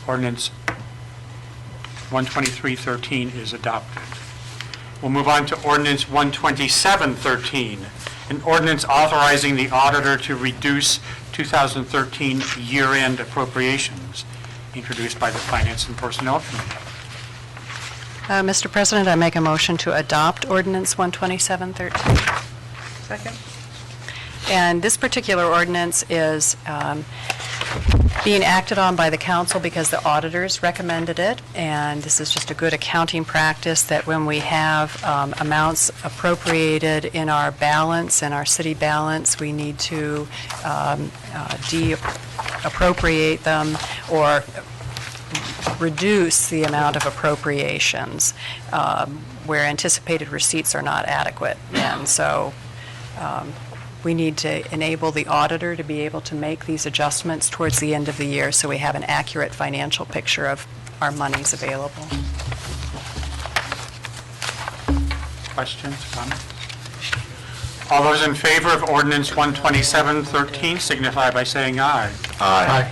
Ordinance 123-13 is adopted. We'll move on to ordinance 127-13, an ordinance authorizing the auditor to reduce 2013 year-end appropriations, introduced by the Finance and Personnel Committee.
Mr. President, I make a motion to adopt ordinance 127-13.
Second?
And this particular ordinance is being acted on by the council because the auditors recommended it, and this is just a good accounting practice that when we have amounts appropriated in our balance, in our city balance, we need to de-appropriate them or reduce the amount of appropriations where anticipated receipts are not adequate. And so we need to enable the auditor to be able to make these adjustments towards the end of the year so we have an accurate financial picture of our monies available.
Questions, comments? All those in favor of ordinance 127-13 signify by saying aye.
Aye.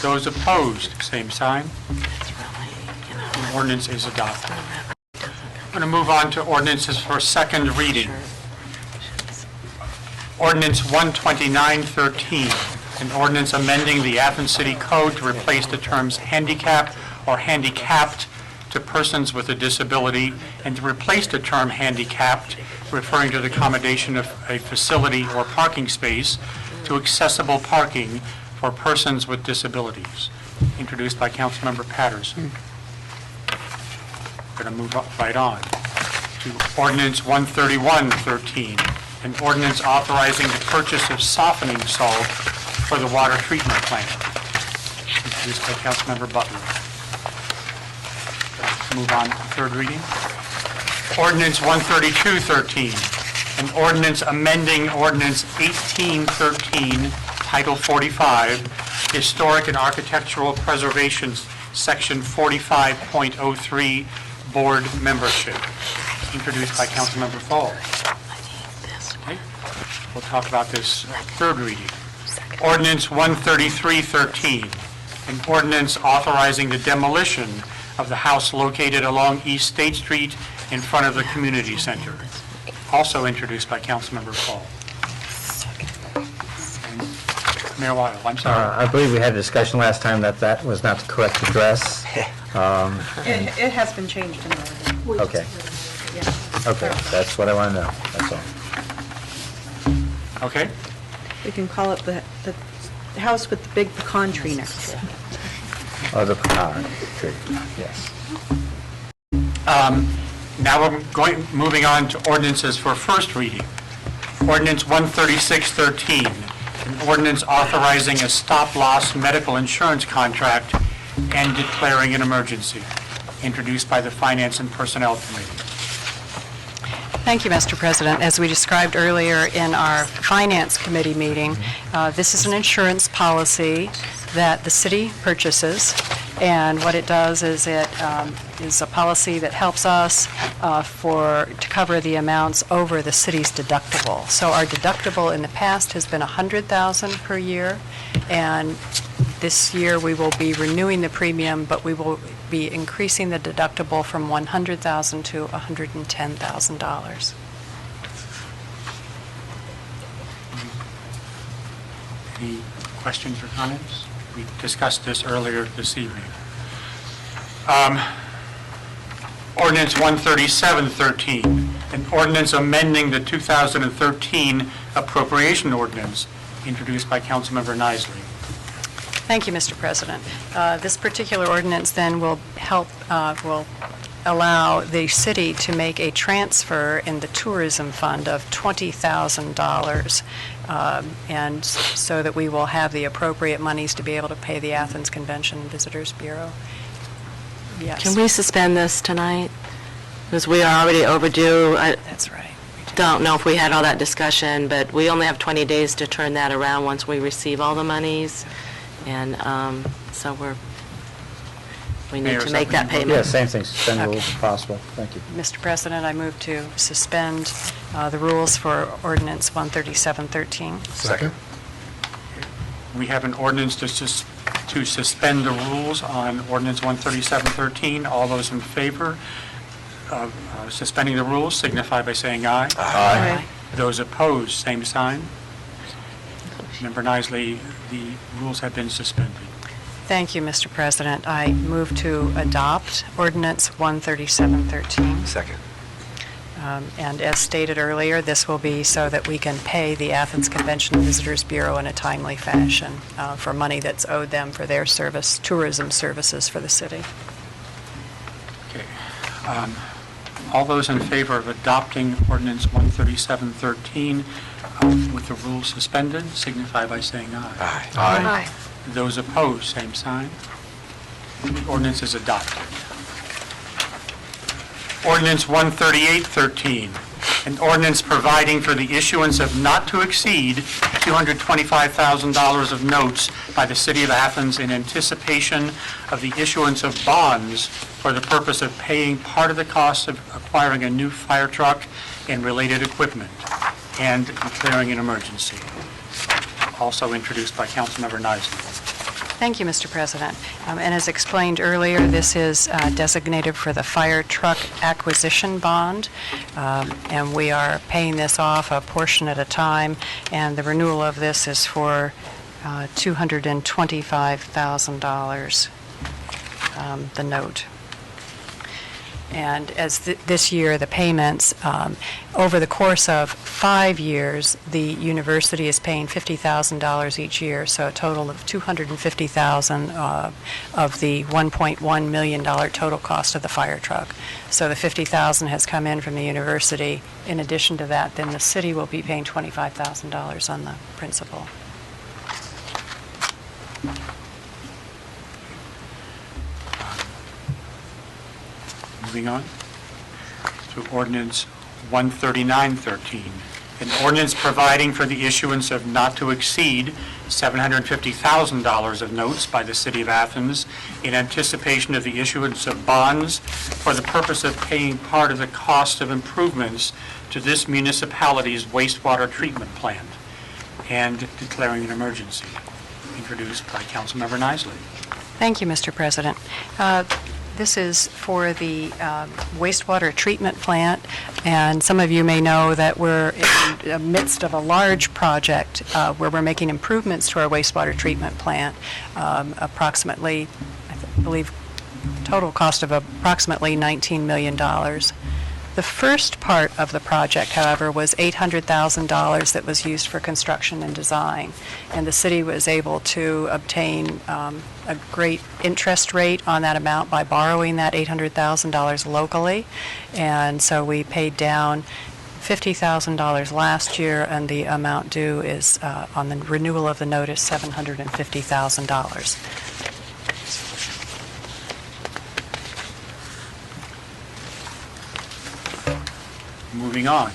Those opposed, same sign. The ordinance is adopted. I'm going to move on to ordinances for second reading. Ordinance 129-13, an ordinance amending the Athens City Code to replace the terms handicap or handicapped to persons with a disability and to replace the term handicapped, referring to the accommodation of a facility or parking space, to accessible parking for persons with disabilities, introduced by Councilmember Patterson. Going to move right on to ordinance 131-13, an ordinance authorizing the purchase of softening salt for the water treatment plant, introduced by Councilmember Butler. Move on to third reading. Ordinance 132-13, an ordinance amending ordinance 1813, Title 45, Historic and Architectural Preservation, Section 45.03, Board Membership, introduced by Councilmember Fall. Okay. We'll talk about this third reading. Ordinance 133-13, an ordinance authorizing the demolition of the house located along East State Street in front of the community center, also introduced by Councilmember Fall. Mayor Weil, I'm sorry.
I believe we had a discussion last time that that was not the correct address.
It has been changed in
Okay. Okay, that's what I want to know, that's all.
Okay?
We can call it the house with the big pecan tree next to it.
Oh, the pecan tree, yes.
Now we're moving on to ordinances for first reading. Ordinance 13613, an ordinance authorizing a stop-loss medical insurance contract and declaring an emergency, introduced by the Finance and Personnel Committee.
Thank you, Mr. President. As we described earlier in our Finance Committee meeting, this is an insurance policy that the city purchases, and what it does is it is a policy that helps us to cover the amounts over the city's deductible. So our deductible in the past has been $100,000 per year, and this year we will be renewing the premium, but we will be increasing the deductible from $100,000 to $110,000.
Any questions or comments? We discussed this earlier this evening. Ordinance 13713, an ordinance amending the 2013 appropriation ordinance, introduced by Councilmember Nisley.
Thank you, Mr. President. This particular ordinance then will will allow the city to make a transfer in the tourism fund of $20,000, and so that we will have the appropriate monies to be able to pay the Athens Convention and Visitors Bureau. Yes.
Can we suspend this tonight? Because we are already overdue.
That's right.
Don't know if we had all that discussion, but we only have 20 days to turn that around once we receive all the monies. And so we need
Mayor,
to
is
make
that
that
what you-
payment.
Yeah, same thing, suspend
Okay.
rules if possible. Thank you.
Mr. President, I move to suspend the rules for ordinance 13713.
Second?
We have an ordinance to suspend the rules on ordinance 13713. All those in favor of suspending the rules signify by saying aye.
Aye.
Those opposed, same sign. Member Nisley, the rules have been suspended.
Thank you, Mr. President. I move to adopt ordinance 13713.
Second.
And as stated earlier, this will be so that we can pay the Athens Convention and Visitors Bureau in a timely fashion for money that's owed them for their service, tourism services for the city.
Okay. All those in favor of adopting ordinance 13713 with the rules suspended signify by saying aye.
Aye.
Those opposed, same sign. The ordinance is adopted. Ordinance 13813, an ordinance providing for the issuance of not to exceed $225,000 of notes by the City of Athens in anticipation of the issuance of bonds for the purpose of paying part of the cost of acquiring a new fire truck and related equipment, and declaring an emergency. Also introduced by Councilmember Nisley.
Thank you, Mr. President. And as explained earlier, this is designated for the fire truck acquisition bond, and we are paying this off a portion at a time, and the renewal of this is for $225,000, the note. And as this year, the payments, over the course of 5 years, the university is paying $50,000 each year, so a total of $250,000 of the $1.1 million total cost of the fire truck. So the $50,000 has come in from the university. In addition to that, then the city will be paying $25,000 on the principal.
Moving on to ordinance 13913, an ordinance providing for the issuance of not to exceed $750,000 of notes by the City of Athens in anticipation of the issuance of bonds for the purpose of paying part of the cost of improvements to this municipality's wastewater treatment plant, and declaring an emergency. Introduced by Councilmember Nisley.
Thank you, Mr. President. This is for the wastewater treatment plant, and some of you may know that we're in the midst of a large project where we're making improvements to our wastewater treatment plant, approximately, I believe, total cost of approximately $19 million. The first part of the project, however, was $800,000 that was used for construction and design, and the city was able to obtain a great interest rate on that amount by borrowing that $800,000 locally, and so we paid down $50,000 last year, and the amount due is, on the renewal of the notice, $750,000.
Moving on.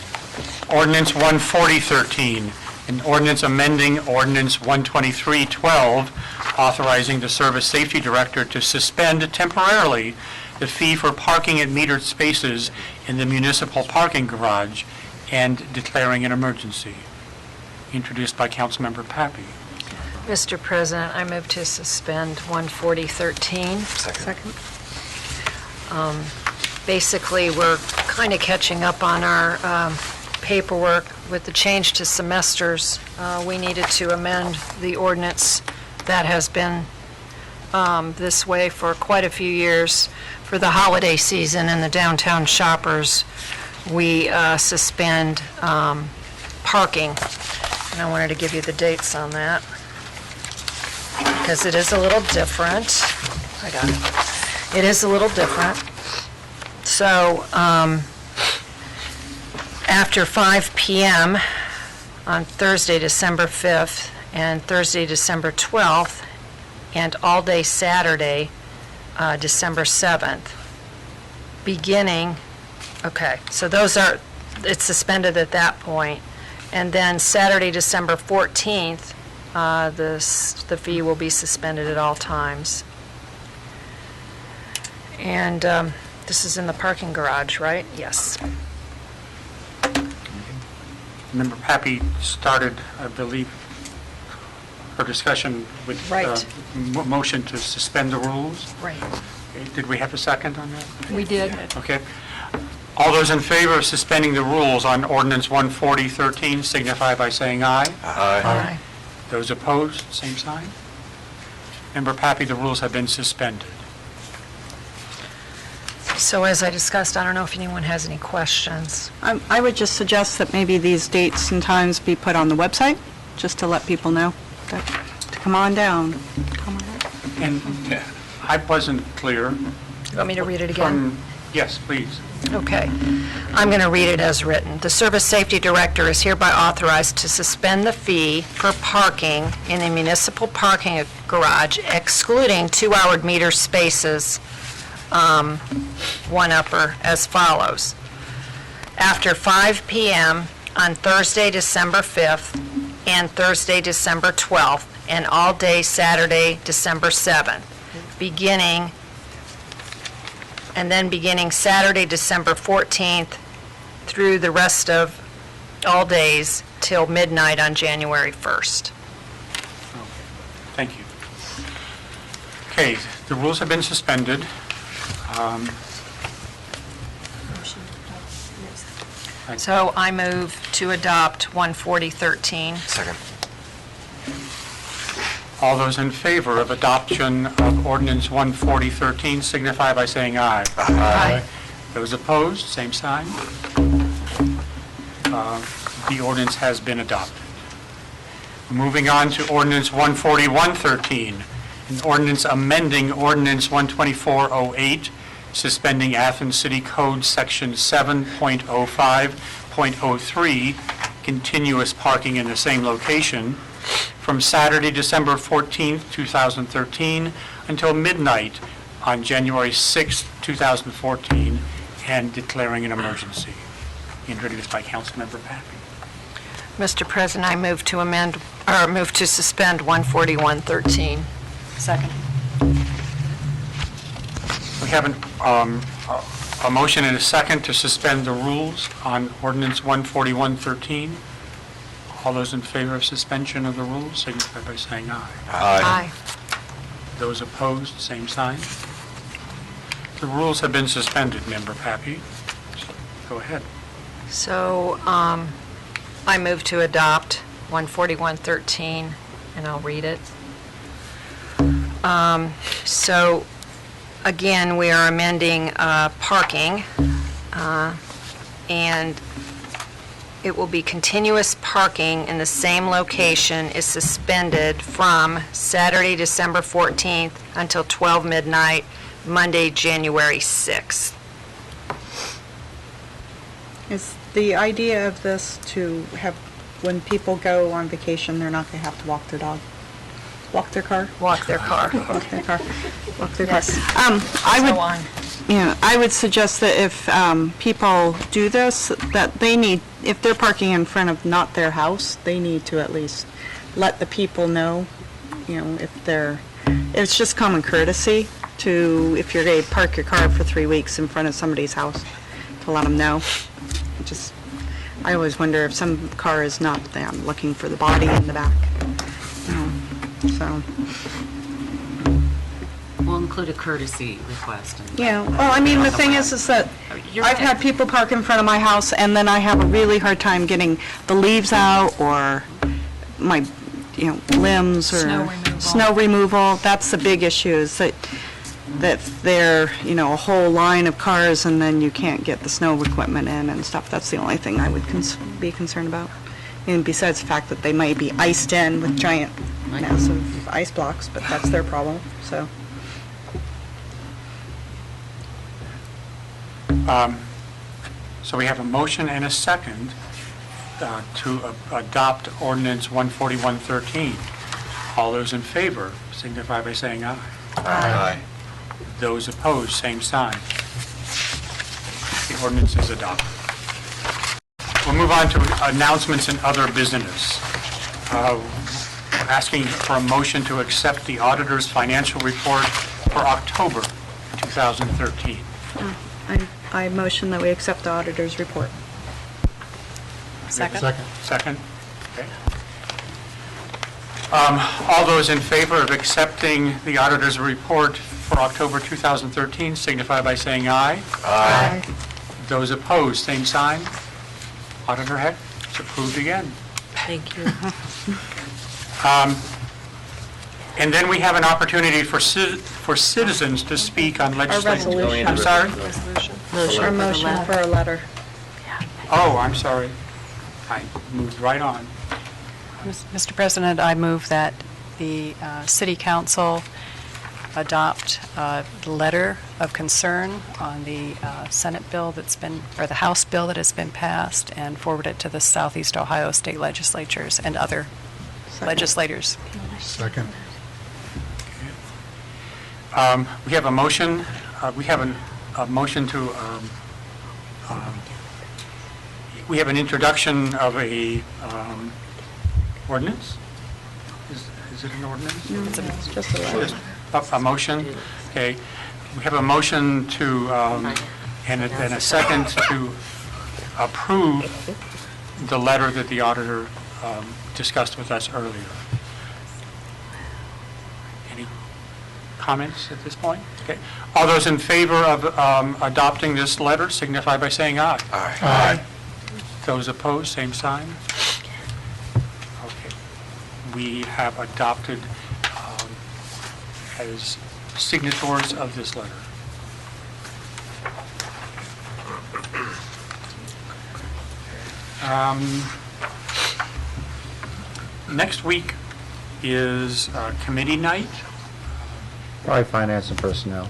Ordinance 14013, an ordinance amending Ordinance 12312, authorizing the Service Safety Director to suspend temporarily the fee for parking at metered spaces in the municipal parking garage and declaring an emergency. Introduced by Councilmember Pappy.
Mr. President, I move to suspend 14013.
Second.
Basically, we're kind of catching up on our paperwork with the change to semesters. We needed to amend the ordinance that has been this way for quite a few years. For the holiday season and the downtown shoppers, we suspend parking. And I wanted to give you the dates on that, because it is a little different. I got it. It is a little different. So, after 5 p.m. on Thursday, December 5th, and Thursday, December 12th, and all day Saturday, December 7th, beginning, okay, so those are, it's suspended at that point. And then Saturday, December 14th, the fee will be suspended at all times. And this is in the parking garage, right? Yes.
Member Pappy started, I believe, her discussion with
Right.
motion to suspend the rules.
Right.
Did we have a second on that?
We did.
Okay. All those in favor of suspending the rules on ordinance 14013 signify by saying aye.
Aye.
Those opposed, same sign. Member Pappy, the rules have been suspended.
So as I discussed, I don't know if anyone has any questions.
I would just suggest that maybe these dates and times be put on the website, just to let people know that, to come on down. Come on down.
And I wasn't clear.
You want me to read it again?
Yes, please.
Okay. I'm going to read it as written. The Service Safety Director is hereby authorized to suspend the fee for parking in the municipal parking garage, excluding 2-hour meter spaces, one upper, as follows. After 5 p.m. on Thursday, December 5th, and Thursday, December 12th, and all day Saturday, December 7th, beginning Saturday, December 14th, through the rest of all days till midnight on January 1st.
Thank you. Okay, the rules have been suspended.
So I move to adopt 14013.
Second.
All those in favor of adoption of ordinance 14013 signify by saying aye.
Aye.
Those opposed, same sign. The ordinance has been adopted. Moving on to ordinance 14113, an ordinance amending ordinance 12408, suspending Athens City Code Section 7.05.03, continuous parking in the same location, from Saturday, December 14th, 2013, until midnight on January 6th, 2014, and declaring an emergency. Introduced by Councilmember Pappy.
Mr. President, I move to move to suspend 14113.
Second.
We have a motion and a second to suspend the rules on ordinance 14113. All those in favor of suspension of the rules signify by saying aye.
Aye.
Those opposed, same sign. The rules have been suspended, Member Pappy. Go ahead.
So I move to adopt 14113, and I'll read it. So, again, we are amending parking and it will be continuous parking in the same location is suspended from Saturday, December 14th until 12 midnight, Monday, January 6th.
Is the idea of this to have, when people go on vacation, they're not going to have to walk their dog? Walk their car?
Walk their car.
Walk their car. Walk their car.
Yes.
I would,
So on.
yeah, I would suggest that if people do this, that they need, if they're parking in front of not their house, they need to at least let the people know, if they're, it's just common courtesy to, if you're going to park your car for 3 weeks in front of somebody's house, to let them know. I always wonder if some car is not them, looking for the body in the back. So,
We'll include a courtesy request.
yeah, well, I mean, the thing is that I've had people park in front of my house, and then I have a really hard time getting the leaves out, or my, limbs, or snow removal. That's the big issue, is that they're, a whole line of cars, and then you can't get the snow equipment in and stuff. That's the only thing I would be concerned about. And besides the fact that they might be iced in with giant, massive ice blocks, but that's their problem, so.
So we have a motion and a second to adopt ordinance 14113. All those in favor signify by saying aye.
Aye.
Those opposed, same sign. The ordinance is adopted. We'll move on to announcements and other business. We're asking for a motion to accept the auditor's financial report for October 2013.
I motion that we accept the auditor's report.
Second?
Second? Okay. All those in favor of accepting the auditor's report for October 2013 signify by saying aye.
Aye.
Those opposed, same sign. Auditor Heck, it's approved again.
Thank you.
And then we have an opportunity for citizens to speak on legislation.
resolution.
I'm sorry?
Our motion for a letter.
Oh, I'm sorry. I moved right on.
Mr. President, I move that the City Council adopt a letter of concern on the Senate bill that's been, or the House bill that has been passed, and forward it to the Southeast Ohio State legislatures and other legislators.
Second.
We have a motion, we have a motion to, we have an introduction of a ordinance? Is it an ordinance?
No, it's just a letter.
A motion? Okay. We have a motion to, and a second to approve the letter that the auditor discussed with us earlier. Any comments at this point? Okay. All those in favor of adopting this letter signify by saying aye.
Aye.
Aye. Those opposed, same sign. Okay. We have adopted as signatories of this letter. Next week is committee night.
Probably finance and personnel.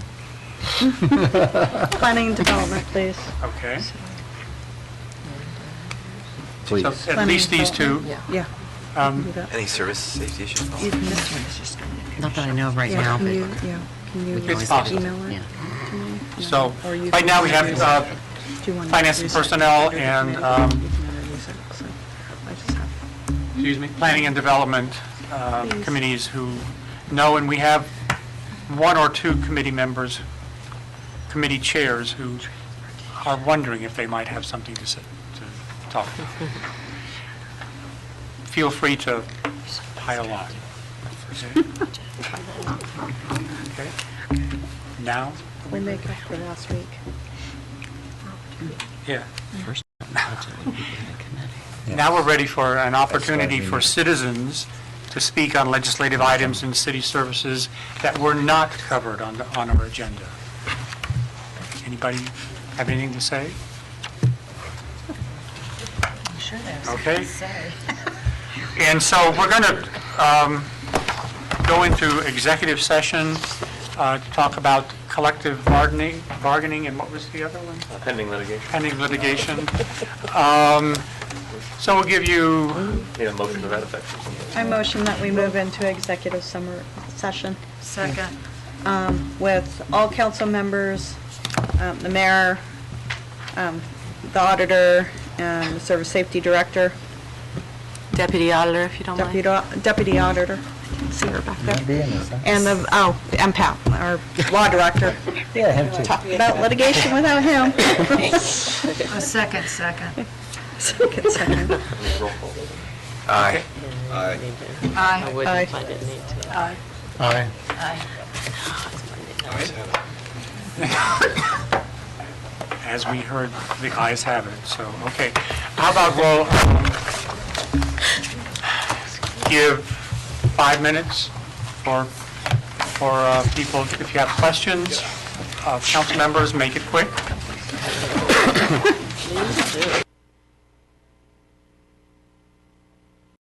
Planning and development, please.
Okay.
Please.
So at least these two.
Yeah. Do that.
Any service safety issues?
Not that I know of right
Yeah,
now,
can
but
you, can you
It's possible.
email it
yeah.
to me?
So
Or you
right
can
now we have
introduce it. Do you want to
finance and
introduce it?
personnel
Or
and,
you can introduce it, so I just have-
excuse me, planning and development committees who know, and we have one or two committee members, committee chairs who are wondering if they might have something to talk about. Feel free to pile on. Okay? Now?
We make up for last week.
Yeah. Now we're ready for an opportunity for citizens to speak on legislative items and city services that were not covered on our agenda. Anybody have anything to say?
Sure there's.
Okay. And so we're going to go into executive session to talk about collective bargaining, and what was the other one?
Pending litigation.
Pending litigation. So we'll give you,
Need a motion to that effect or something?
I motion that we move into executive session
Second.
with all council members, the mayor, the auditor, and the service safety director,
Deputy Auditor, if you don't mind.
deputy auditor, see her back there, and and Pat, our law director.
Yeah, him too.
Talk about litigation without him.
A second.
Second.
Roll call.
Aye.
I
Aye.
wouldn't
Aye.
if I didn't need to.
Aye.
Aye.
as we heard, the ayes have it, so, okay. How about we'll give 5 minutes for people, if you have questions. Council members, make it quick.
Please do.